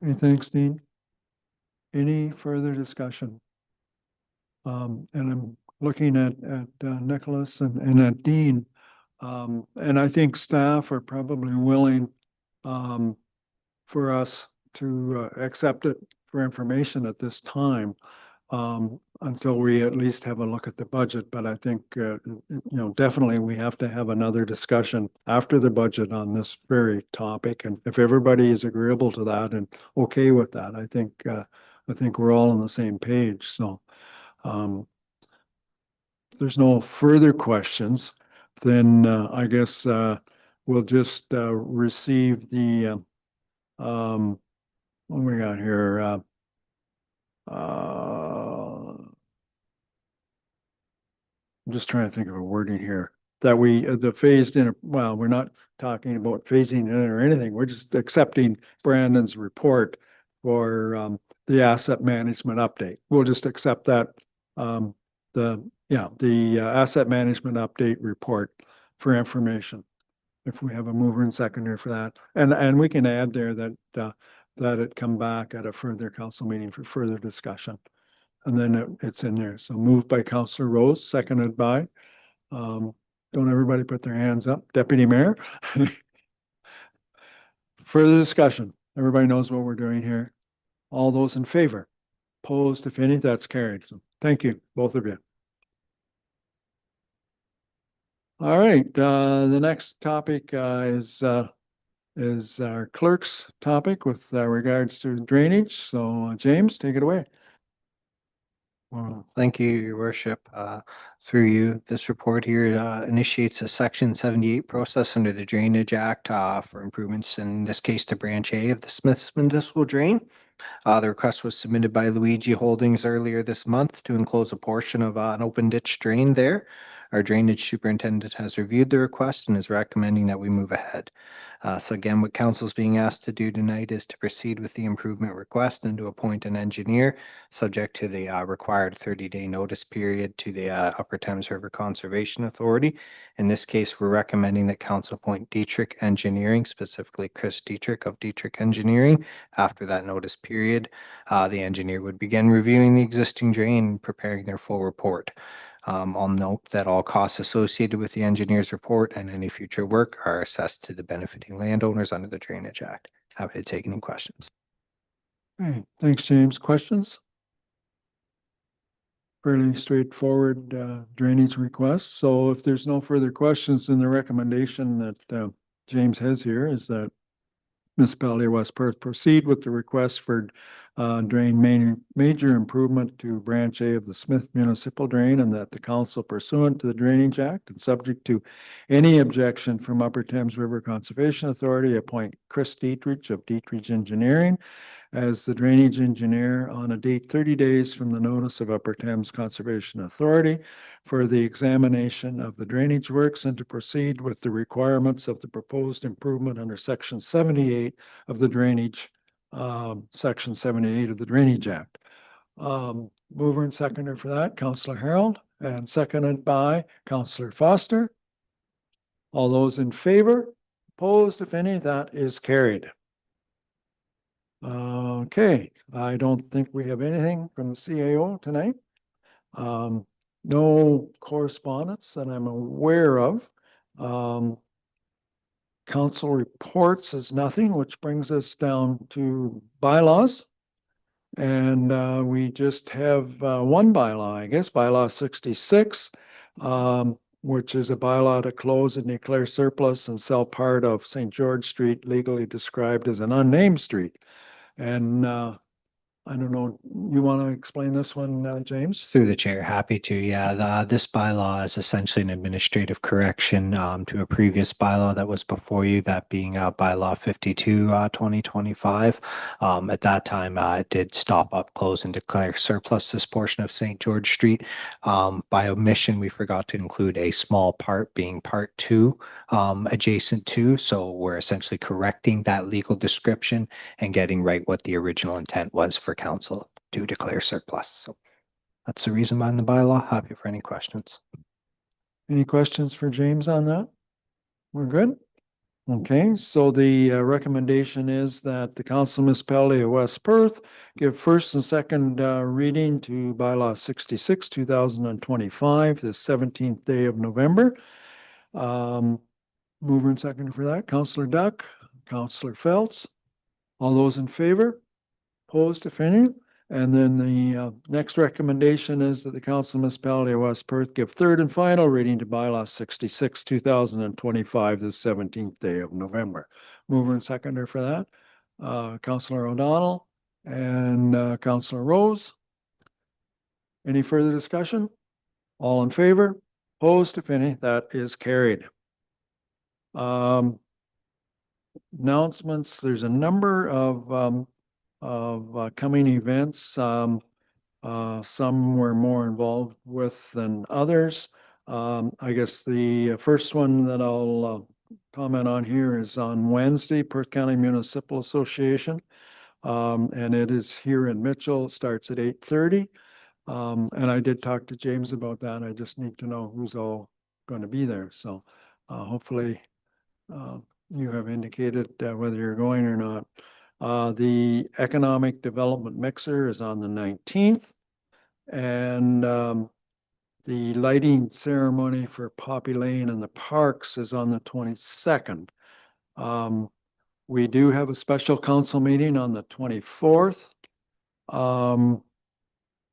Hey, thanks, Dean. Any further discussion? And I'm looking at Nicholas and at Dean. And I think staff are probably willing for us to accept it for information at this time. Until we at least have a look at the budget. But I think, definitely we have to have another discussion after the budget on this very topic. And if everybody is agreeable to that and okay with that, I think we're all on the same page. So there's no further questions, then I guess we'll just receive the, what we got here? I'm just trying to think of a wording here that the phased in, well, we're not talking about phasing in or anything. We're just accepting Brandon's report for the asset management update. We'll just accept that, the asset management update report for information. If we have a mover and seconder for that. And we can add there that it come back at a further council meeting for further discussion. And then it's in there. So moved by Councillor Rose, seconded by, don't everybody put their hands up, Deputy Mayor. Further discussion. Everybody knows what we're doing here. All those in favor? Opposed, if any, that's carried. So thank you, both of you. All right, the next topic is our clerk's topic with regards to drainage. So James, take it away. Well, thank you, Your Worship. Through you, this report here initiates a Section 78 process under the Drainage Act for improvements, in this case, to Branch A of the Smiths Municipal Drain. The request was submitted by Luigi Holdings earlier this month to enclose a portion of an open ditch drain there. Our drainage superintendent has reviewed the request and is recommending that we move ahead. So again, what council is being asked to do tonight is to proceed with the improvement request and to appoint an engineer subject to the required 30-day notice period to the Upper Thames River Conservation Authority. In this case, we're recommending that council appoint Dietrich Engineering, specifically Chris Dietrich of Dietrich Engineering. After that notice period, the engineer would begin reviewing the existing drain and preparing their full report. I'll note that all costs associated with the engineer's report and any future work are assessed to the benefiting landowners under the Drainage Act. Happy to take any questions. Okay, thanks, James. Questions? Fairly straightforward drainage request. So if there's no further questions, then the recommendation that James has here is that Municipality of West Perth proceed with the request for major improvement to Branch A of the Smith Municipal Drain, and that the council pursuant to the Drainage Act and subject to any objection from Upper Thames River Conservation Authority, appoint Chris Dietrich of Dietrich Engineering as the drainage engineer on a date 30 days from the notice of Upper Thames Conservation Authority for the examination of the drainage works and to proceed with the requirements of the proposed improvement under Section 78 of the Drainage, Section 78 of the Drainage Act. Mover and seconder for that, Councillor Harold, and seconded by Councillor Foster. All those in favor? Opposed, if any, that is carried. Okay, I don't think we have anything from the CAO tonight. No correspondence that I'm aware of. Council reports is nothing, which brings us down to bylaws. And we just have one bylaw, I guess, bylaw 66, which is a bylaw to close and declare surplus and sell part of St. George Street, legally described as an unnamed street. And I don't know, you want to explain this one, James? Through the chair, happy to. Yeah, this bylaw is essentially an administrative correction to a previous bylaw that was before you, that being bylaw 52, 2025. At that time, it did stop up, close, and declare surplus this portion of St. George Street. By omission, we forgot to include a small part being part 2 adjacent to. So we're essentially correcting that legal description and getting right what the original intent was for council to declare surplus. So that's the reason behind the bylaw. Happy for any questions. Any questions for James on that? We're good? Okay, so the recommendation is that the Council Municipality of West Perth give first and second reading to bylaw 66, 2025, the 17th day of November. Mover and seconder for that, Councillor Duck, Councillor Phelps. All those in favor? Opposed, if any? And then the next recommendation is that the Council Municipality of West Perth give third and final reading to bylaw 66, 2025, the 17th day of November. Mover and seconder for that, Councillor O'Donnell and Councillor Rose. Any further discussion? All in favor? Opposed, if any? That is carried. Announcements, there's a number of coming events. Some we're more involved with than others. I guess the first one that I'll comment on here is on Wednesday, Perth County Municipal Association. And it is here in Mitchell. It starts at 8:30. And I did talk to James about that. I just need to know who's all going to be there. So hopefully you have indicated whether you're going or not. The Economic Development Mixer is on the 19th. And the lighting ceremony for Poppy Lane and the parks is on the 22nd. We do have a special council meeting on the 24th.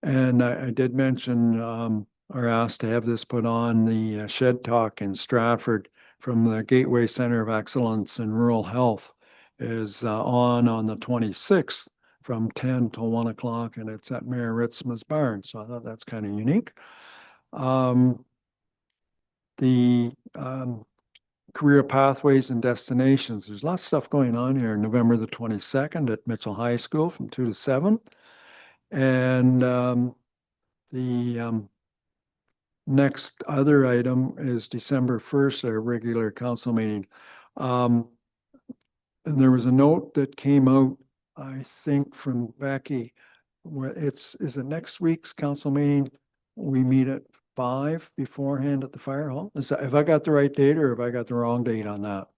And I did mention or asked to have this put on the Shed Talk in Stratford from the Gateway Center of Excellence in Rural Health is on the 26th from 10 till 1 o'clock, and it's at Mayor Ritzma's barn. So I thought that's kind of unique. The Career Pathways and Destinations. There's lots of stuff going on here. November the 22nd at Mitchell High School from 2 to 7. And the next other item is December 1st, our regular council meeting. And there was a note that came out, I think, from Becky, where is it next week's council meeting? We meet at 5 beforehand at the fire hall. Have I got the right date or have I got the wrong date on that?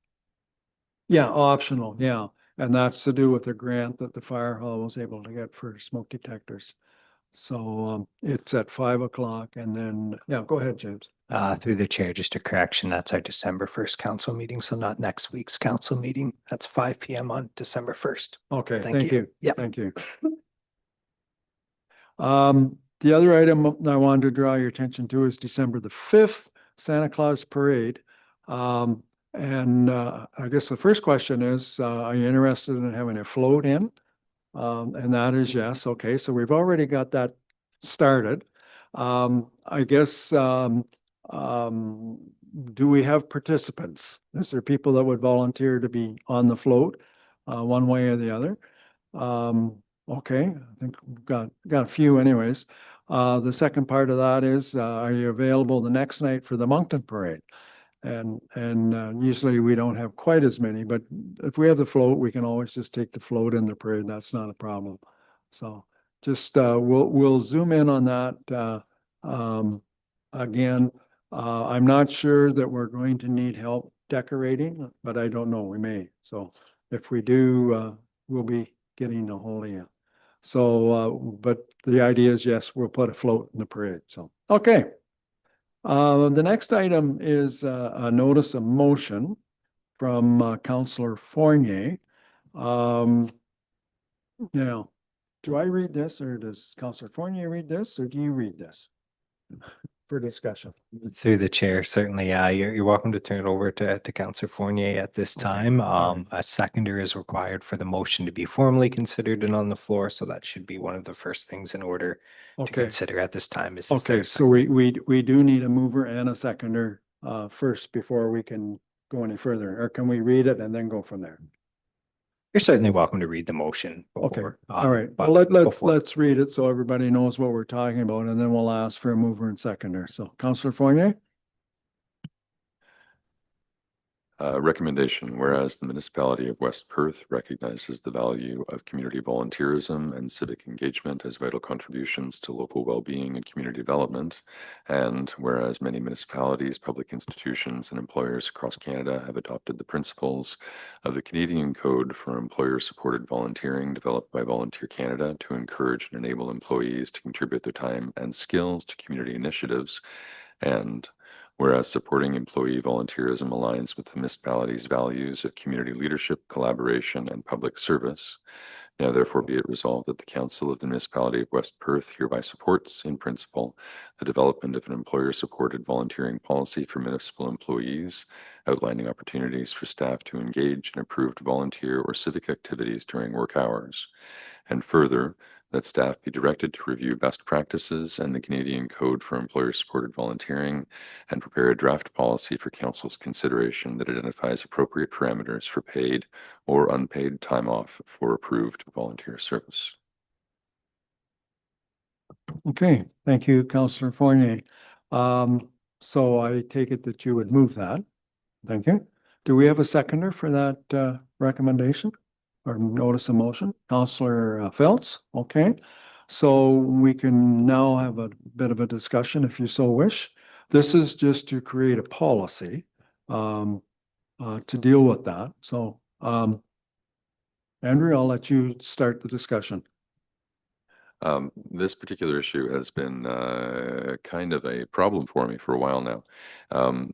Yeah, optional, yeah. And that's to do with the grant that the fire hall was able to get for smoke detectors. So it's at 5 o'clock and then, yeah, go ahead, James. Through the chair, just a correction, that's our December 1st council meeting, so not next week's council meeting. That's 5 PM on December 1st. Okay, Thank thank you. you. Yep. Thank you. The other item I wanted to draw your attention to is December the 5th, Santa Claus Parade. I guess the first question is, are you interested in having a float in? And that is yes. Okay, so we've already got that started. I guess, do we have participants? Is there people that would volunteer to be on the float, one way or the other? Okay, I think we've got a few anyways. The second part of that is, are you available the next night for the Moncton Parade? And usually we don't have quite as many, but if we have the float, we can always just take the float in the parade. That's not a problem. So just, we'll zoom in on that. Again, I'm not sure that we're going to need help decorating, but I don't know, we may. So if we do, we'll be getting a hold of you. So, but the idea is, yes, we'll put a float in the parade. So, okay. The next item is a notice of motion from Councillor Fournier. Now, do I read this or does Councillor Fournier read this or do you read this for discussion? Through the chair, certainly, you're welcome to turn it over to Councillor Fournier at this time. A seconder is required for the motion to be formally considered and on the floor, so that should be one of the first things in order to Okay, consider at this time. Is there okay, a so we do need a mover and a seconder first before we can go any further, or can we read it and then go from there? You're certainly welcome to read the motion. Okay, before, all right. but Well, before- let's read it so everybody knows what we're talking about, and then we'll ask for a mover and seconder. So Councillor Fournier? Recommendation, whereas the municipality of West Perth recognizes the value of community volunteerism and civic engagement as vital contributions to local well-being and community development, and whereas many municipalities, public institutions, and employers across Canada have adopted the principles of the Canadian Code for Employer-Supported Volunteering developed by Volunteer Canada to encourage and enable employees to contribute their time and skills to community initiatives, and whereas supporting employee volunteerism aligns with the municipality's values of community leadership, collaboration, and public service, now therefore be it resolved that the Council of the Municipality of West Perth hereby supports, in principle, the development of an employer-supported volunteering policy for municipal employees, outlining opportunities for staff to engage in approved volunteer or civic activities during work hours, and further, that staff be directed to review best practices and the Canadian Code for Employer-Supported Volunteering and prepare a draft policy for Council's consideration that identifies appropriate parameters for paid or unpaid time off for approved volunteer service. Okay, thank you, Councillor Fournier. So I take it that you would move that. Thank you. Do we have a seconder for that recommendation or notice of motion? Councillor Phelps, okay. So we can now have a bit of a discussion if you so wish. This is just to create a policy to deal with that. So Andrew, I'll let you start the discussion. This particular issue has been kind of a problem for me for a while now.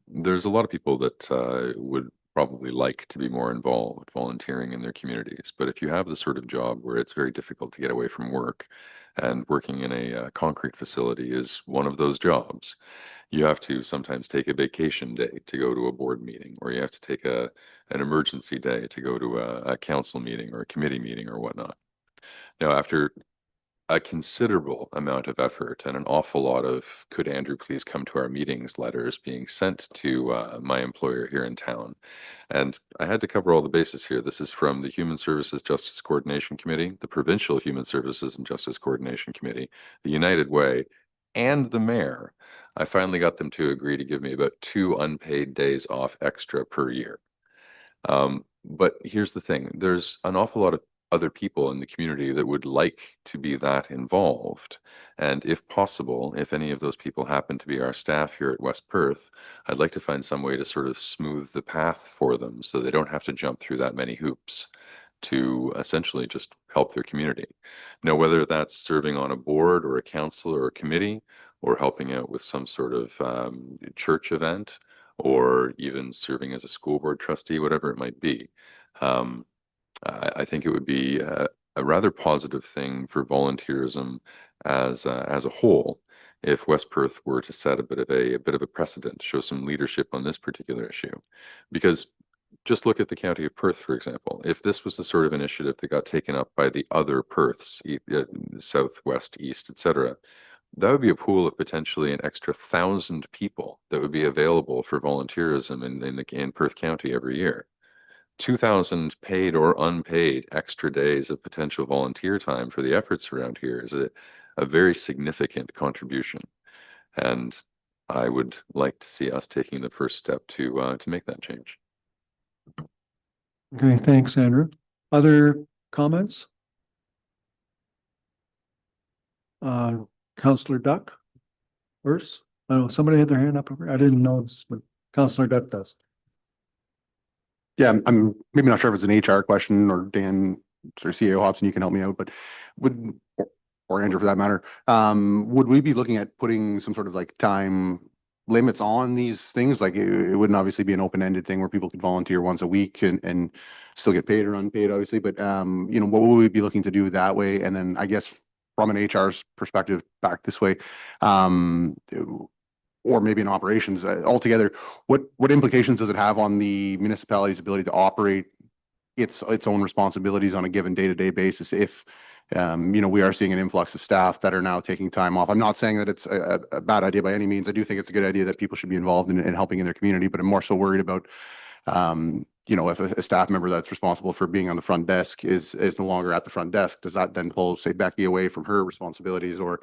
There's a lot of people that would probably like to be more involved volunteering in their communities, but if you have the sort of job where it's very difficult to get away from work, and working in a concrete facility is one of those jobs, you have to sometimes take a vacation day to go to a board meeting, or you have to take an emergency day to go to a council meeting or a committee meeting or whatnot. Now, after a considerable amount of effort and an awful lot of "could Andrew please come to our meetings" letters being sent to my employer here in town. And I had to cover all the bases here. This is from the Human Services Justice Coordination Committee, the Provincial Human Services and Justice Coordination Committee, the United Way, and the mayor. I finally got them to agree to give me about 2 unpaid days off extra per year. But here's the thing, there's an awful lot of other people in the community that would like to be that involved. And if possible, if any of those people happen to be our staff here at West Perth, I'd like to find some way to sort of smooth the path for them so they don't have to jump through that many hoops to essentially just help their community. Now, whether that's serving on a board or a council or a committee, or helping out with some sort of church event, or even serving as a school board trustee, whatever it might be. I think it would be a rather positive thing for volunteerism as a whole if West Perth were to set a bit of a precedent, show some leadership on this particular issue. Because just look at the county of Perth, for example. If this was the sort of initiative that got taken up by the other Perths, southwest, east, etc., that would be a pool of potentially an extra 1,000 people that would be available for volunteerism in Perth County every year. 2,000 paid or unpaid extra days of potential volunteer time for the efforts around here is a very significant contribution. And I would like to see us taking the first step to make that change. Okay, thanks, Andrew. Other comments? Councillor Duck first. Oh, somebody had their hand up over. I didn't notice, but Councillor Duck does. Yeah, I'm maybe not sure if it's an HR question, or Dan or CEO Hobson, you can help me out, but or Andrew for that matter, would we be looking at putting some sort of like time limits on these things? Like it wouldn't obviously be an open-ended thing where people could volunteer once a week and still get paid or unpaid, obviously, but you know, what would we be looking to do that way? And then I guess from an HR's perspective back this way, or maybe in operations altogether, what implications does it have on the municipality's ability to operate its own responsibilities on a given day-to-day basis if you know, we are seeing an influx of staff that are now taking time off? I'm not saying that it's a bad idea by any means. I do think it's a good idea that people should be involved in helping in their community, but I'm more so worried about you know, if a staff member that's responsible for being on the front desk is no longer at the front desk, does that then pull, say, Becky away from her responsibilities? Or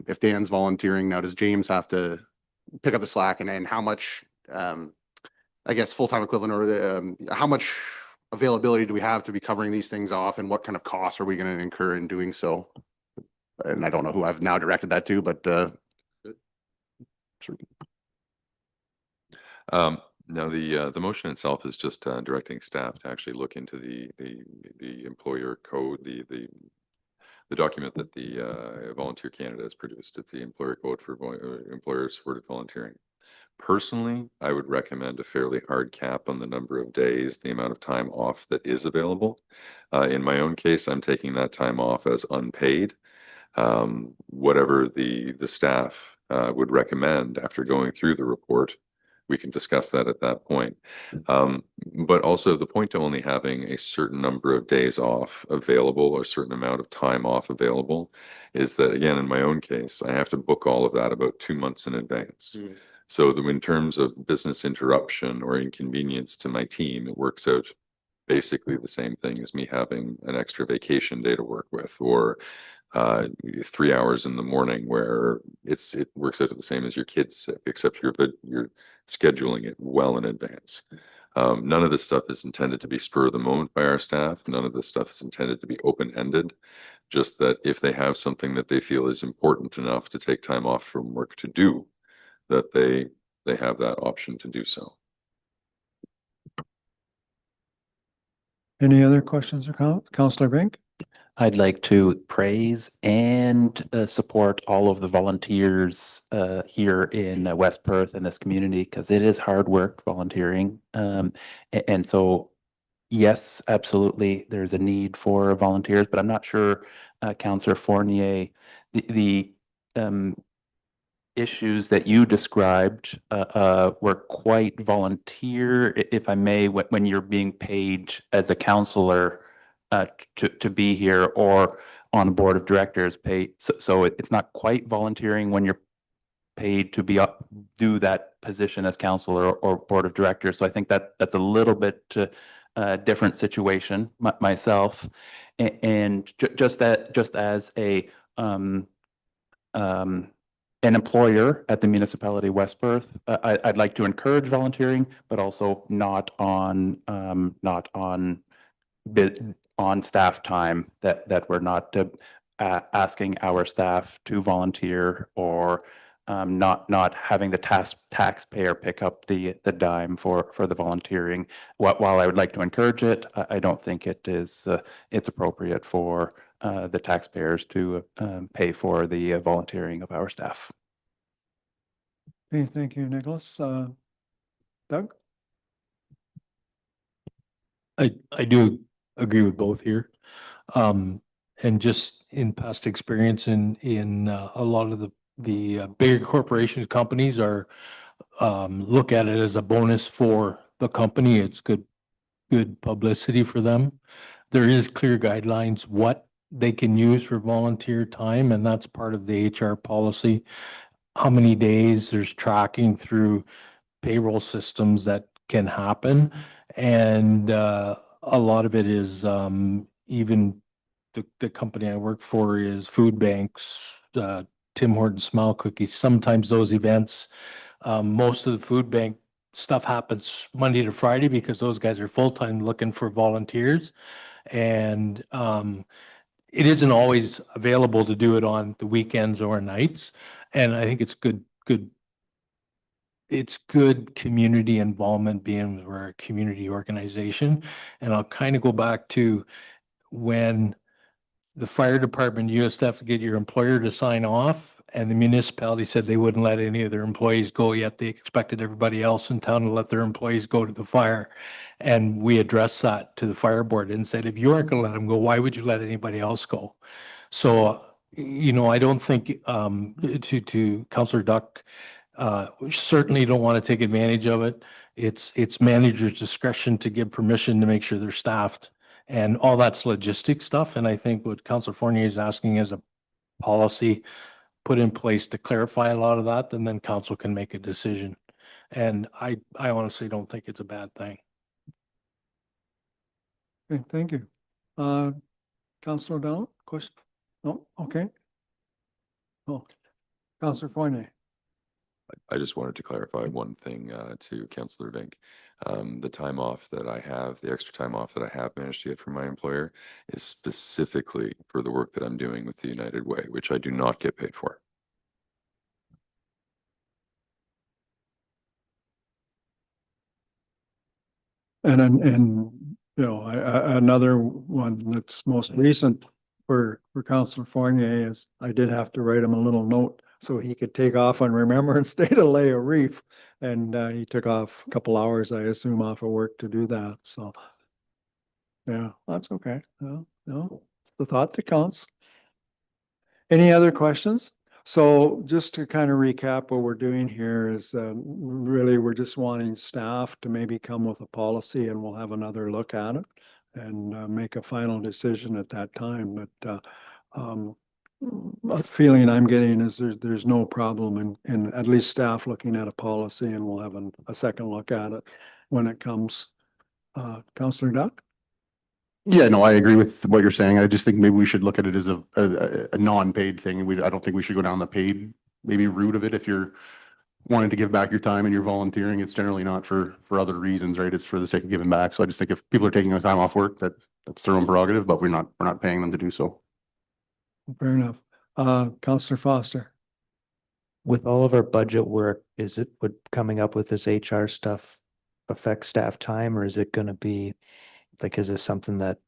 if Dan's volunteering now, does James have to pick up the slack, and how much I guess full-time equivalent, or how much availability do we have to be covering these things off, and what kind of costs are we going to incur in doing so? And I don't know who I've now directed that to, but sure. Now the motion itself is just directing staff to actually look into the employer code, the document that the Volunteer Canada has produced. It's the employer code for employer supported volunteering. Personally, I would recommend a fairly hard cap on the number of days, the amount of time off that is available. In my own case, I'm taking that time off as unpaid. Whatever the staff would recommend after going through the report, we can discuss that at that point. But also the point to only having a certain number of days off available, or a certain amount of time off available, is that, again, in my own case, I have to book all of that about 2 months in advance. So in terms of business interruption or inconvenience to my team, it works out basically the same thing as me having an extra vacation day to work with, or 3 hours in the morning, where it works out the same as your kid's sick, except you're scheduling it well in advance. None of this stuff is intended to be spur of the moment by our staff. None of this stuff is intended to be open-ended. Just that if they have something that they feel is important enough to take time off from work to do, that they have that option to do so. Any other questions or comments? Councillor Bink? I'd like to praise and support all of the volunteers here in West Perth and this community, because it is hard work volunteering. And so, yes, absolutely, there's a need for volunteers, but I'm not sure, Councillor Fournier, the issues that you described were quite volunteer, if I may, when you're being paid as a councillor to be here, or on a board of directors paid. So it's not quite volunteering when you're paid to be up, do that position as councillor or board of directors. So I think that's a little bit different situation myself, and just as an employer at the municipality West Perth, I'd like to encourage volunteering, but also not on staff time, that we're not asking our staff to volunteer, or not having the taxpayer pick up the dime for the volunteering. While I would like to encourage it, I don't think it is, it's appropriate for the taxpayers to pay for the volunteering of our staff. Okay, thank you, Nicholas. Doug? I do agree with both here. And just in past experience in a lot of the bigger corporations, companies are look at it as a bonus for the company. It's good publicity for them. There is clear guidelines what they can use for volunteer time, and that's part of the HR policy. How many days, there's tracking through payroll systems that can happen. And a lot of it is even the company I work for is food banks, Tim Hortons Smile Cookies. Sometimes those events, most of the food bank stuff happens Monday to Friday because those guys are full-time looking for volunteers. And it isn't always available to do it on the weekends or nights. And I think it's good community involvement, being we're a community organization. And I'll kind of go back to when the fire department, you used to have to get your employer to sign off, and the municipality said they wouldn't let any of their employees go, yet they expected everybody else in town to let their employees go to the fire. And we addressed that to the fire board and said, if you aren't going to let them go, why would you let anybody else go? So, I don't think, to Councillor Duck, we certainly don't want to take advantage of it. It's manager's discretion to give permission to make sure they're staffed, and all that's logistic stuff. And I think what Councillor Fournier is asking is a policy put in place to clarify a lot of that, and then council can make a decision. And I honestly don't think it's a bad thing. Okay, thank you. Councillor O'Donnell, question? No, okay. Oh, Councillor Fournier. I just wanted to clarify one thing to Councillor Vink. The time off that I have, the extra time off that I have managed to get from my employer is specifically for the work that I'm doing with the United Way, which I do not get paid for. And another one that's most recent for Councillor Fournier is I did have to write him a little note so he could take off on Remembrance Day to lay a reef. And he took off a couple hours, I assume, off of work to do that. So yeah, that's okay. No, it's the thought that counts. Any other questions? So just to kind of recap, what we're doing here is really we're just wanting staff to maybe come with a policy, and we'll have another look at it and make a final decision at that time. But a feeling I'm getting is there's no problem in at least staff looking at a policy, and we'll have a second look at it when it comes. Councillor Duck? Yeah, no, I agree with what you're saying. I just think maybe we should look at it as a non-paid thing. I don't think we should go down the paid maybe route of it. If you're wanting to give back your time and you're volunteering, it's generally not for other reasons, right? It's for the sake of giving back. So I just think if people are taking the time off work, that's their own prerogative, but we're not paying them to do so. Fair enough. Councillor Foster? With all of our budget work, would coming up with this HR stuff affect staff time, or is it going to be like, is this something that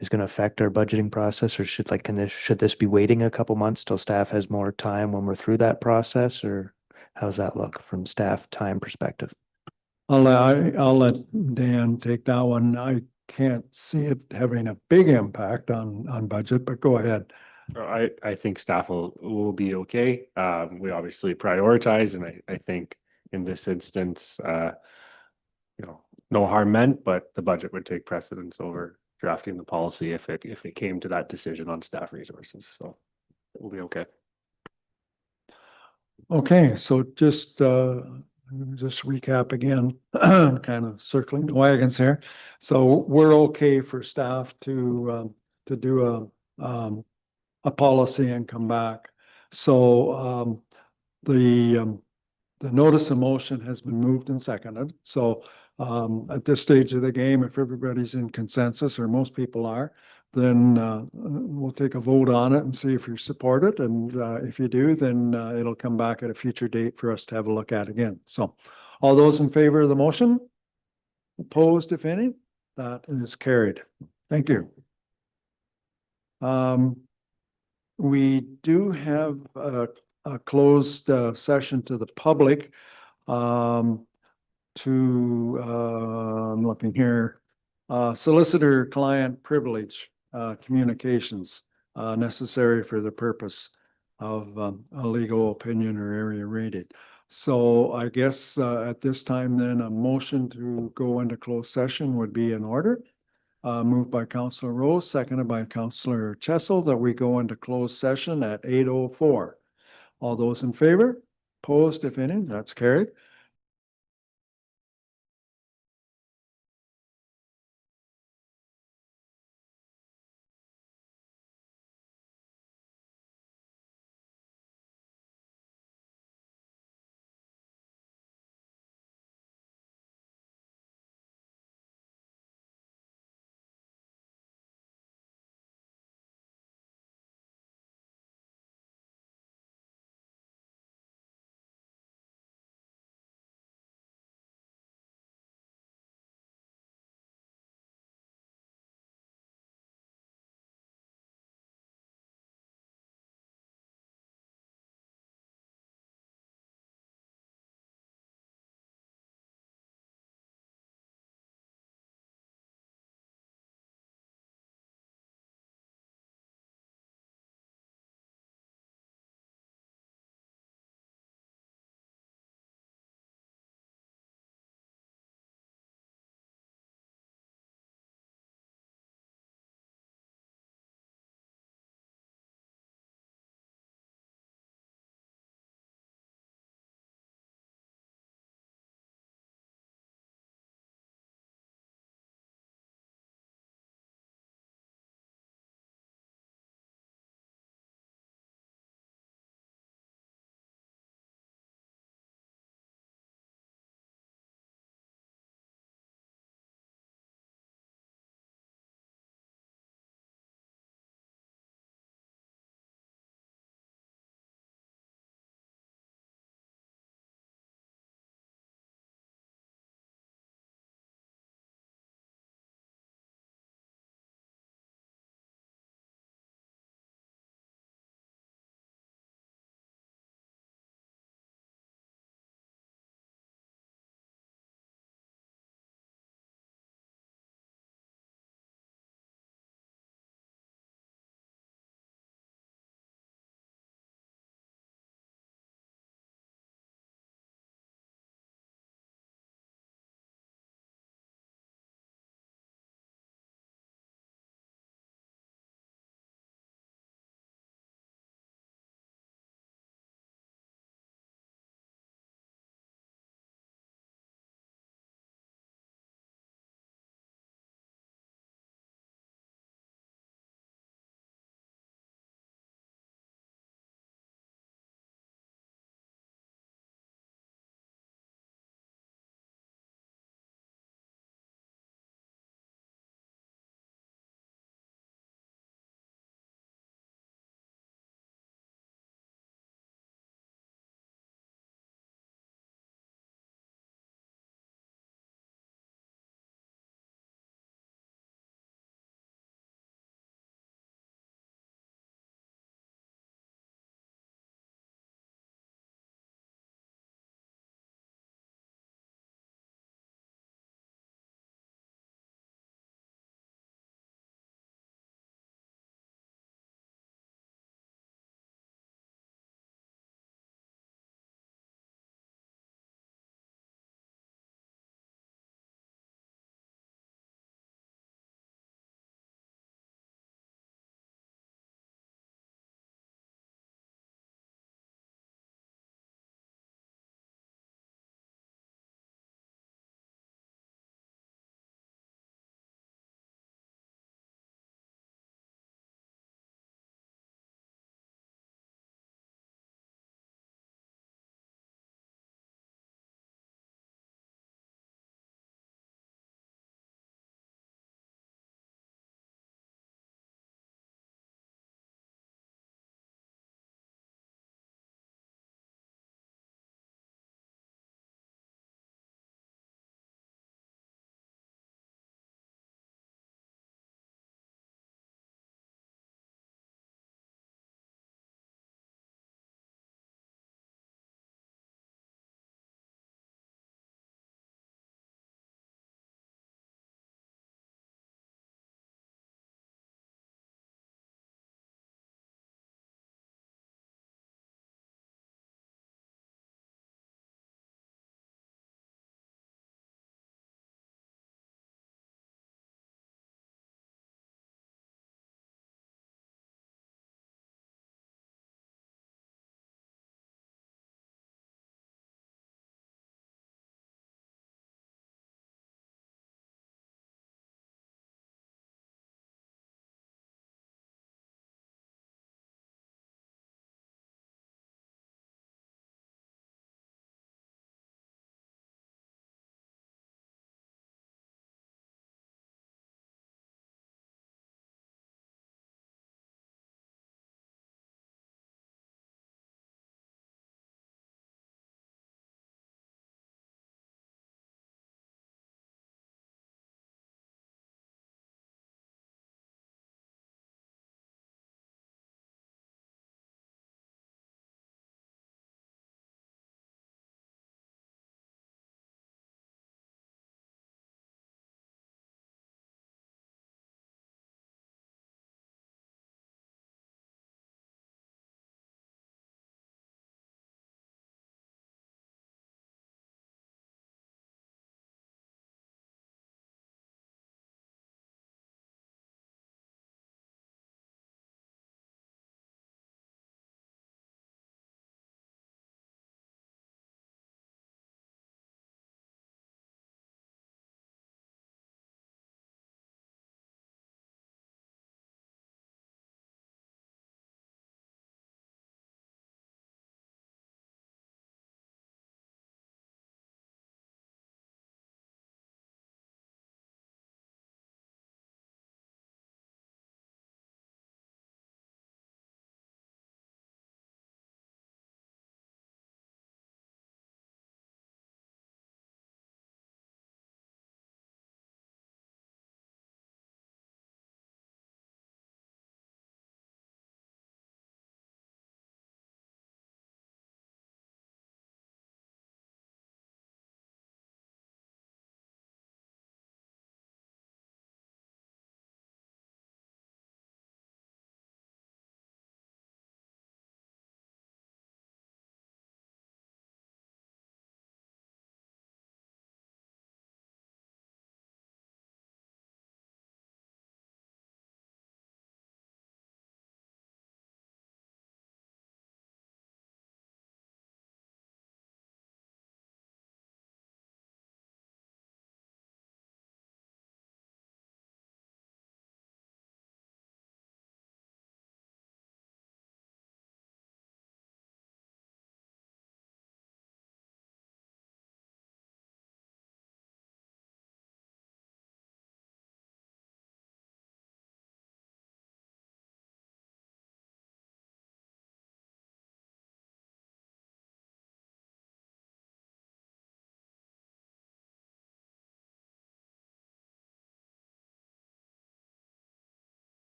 is going to affect our budgeting process, or should this be waiting a couple months till staff has more time when we're through that process, or how's that look from staff time perspective? I'll let Dan take that one. I can't see it having a big impact on budget, but go ahead. I think staff will be okay. We obviously prioritize, and I think in this instance, no harm meant, but the budget would take precedence over drafting the policy if it came to that decision on staff resources. So it will be okay. Okay, so just recap again, kind of circling the wagons here. So we're okay for staff to do a policy and come back. So the notice of motion has been moved and seconded. So at this stage of the game, if everybody's in consensus, or most people are, then we'll take a vote on it and see if you support it. And if you do, then it'll come back at a future date for us to have a look at again. So all those in favor of the motion? Opposed, if any? That is carried. Thank you. We do have a closed session to the public I'm looking here, solicitor-client privilege communications necessary for the purpose of a legal opinion or area rated. So I guess at this time then a motion to go into closed session would be in order. Moved by Councillor Rose, seconded by Councillor Chessel, that we go into closed session at 8:04. All those in favor? Opposed, if any? That's carried.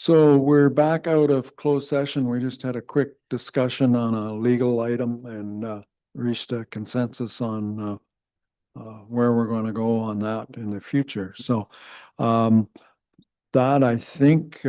So we're back out of closed session. We just had a quick discussion on a legal item and reached a consensus on where we're going to go on that in the future. So that I think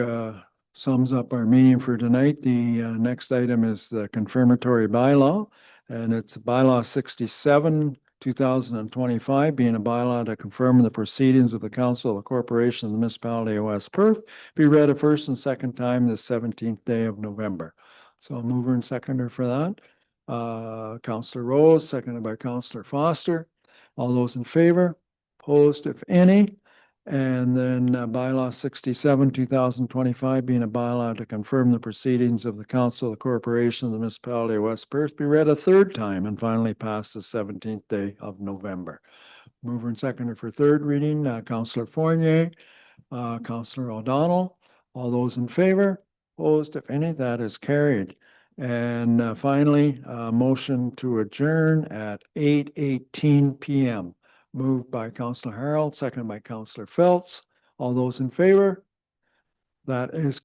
sums up our meeting for tonight. The next item is the confirmatory bylaw, and it's bylaw 67, 2025, being a bylaw to confirm the proceedings of the Council of the Corporation of the Municipality of West Perth, be read a first and second time the 17th day of November. So mover and seconder for that. Councillor Rose, seconded by Councillor Foster. All those in favor? Opposed, if any? And then bylaw 67, 2025, being a bylaw to confirm the proceedings of the Council of the Corporation of the Municipality of West Perth, be read a third time and finally passed the 17th day of November. Mover and seconder for third reading, Councillor Fournier, Councillor O'Donnell. All those in favor? Opposed, if any? That is carried. And finally, motion to adjourn at 8:18 p.m. Moved by Councillor Harold, seconded by Councillor Phelps. All those in favor? That is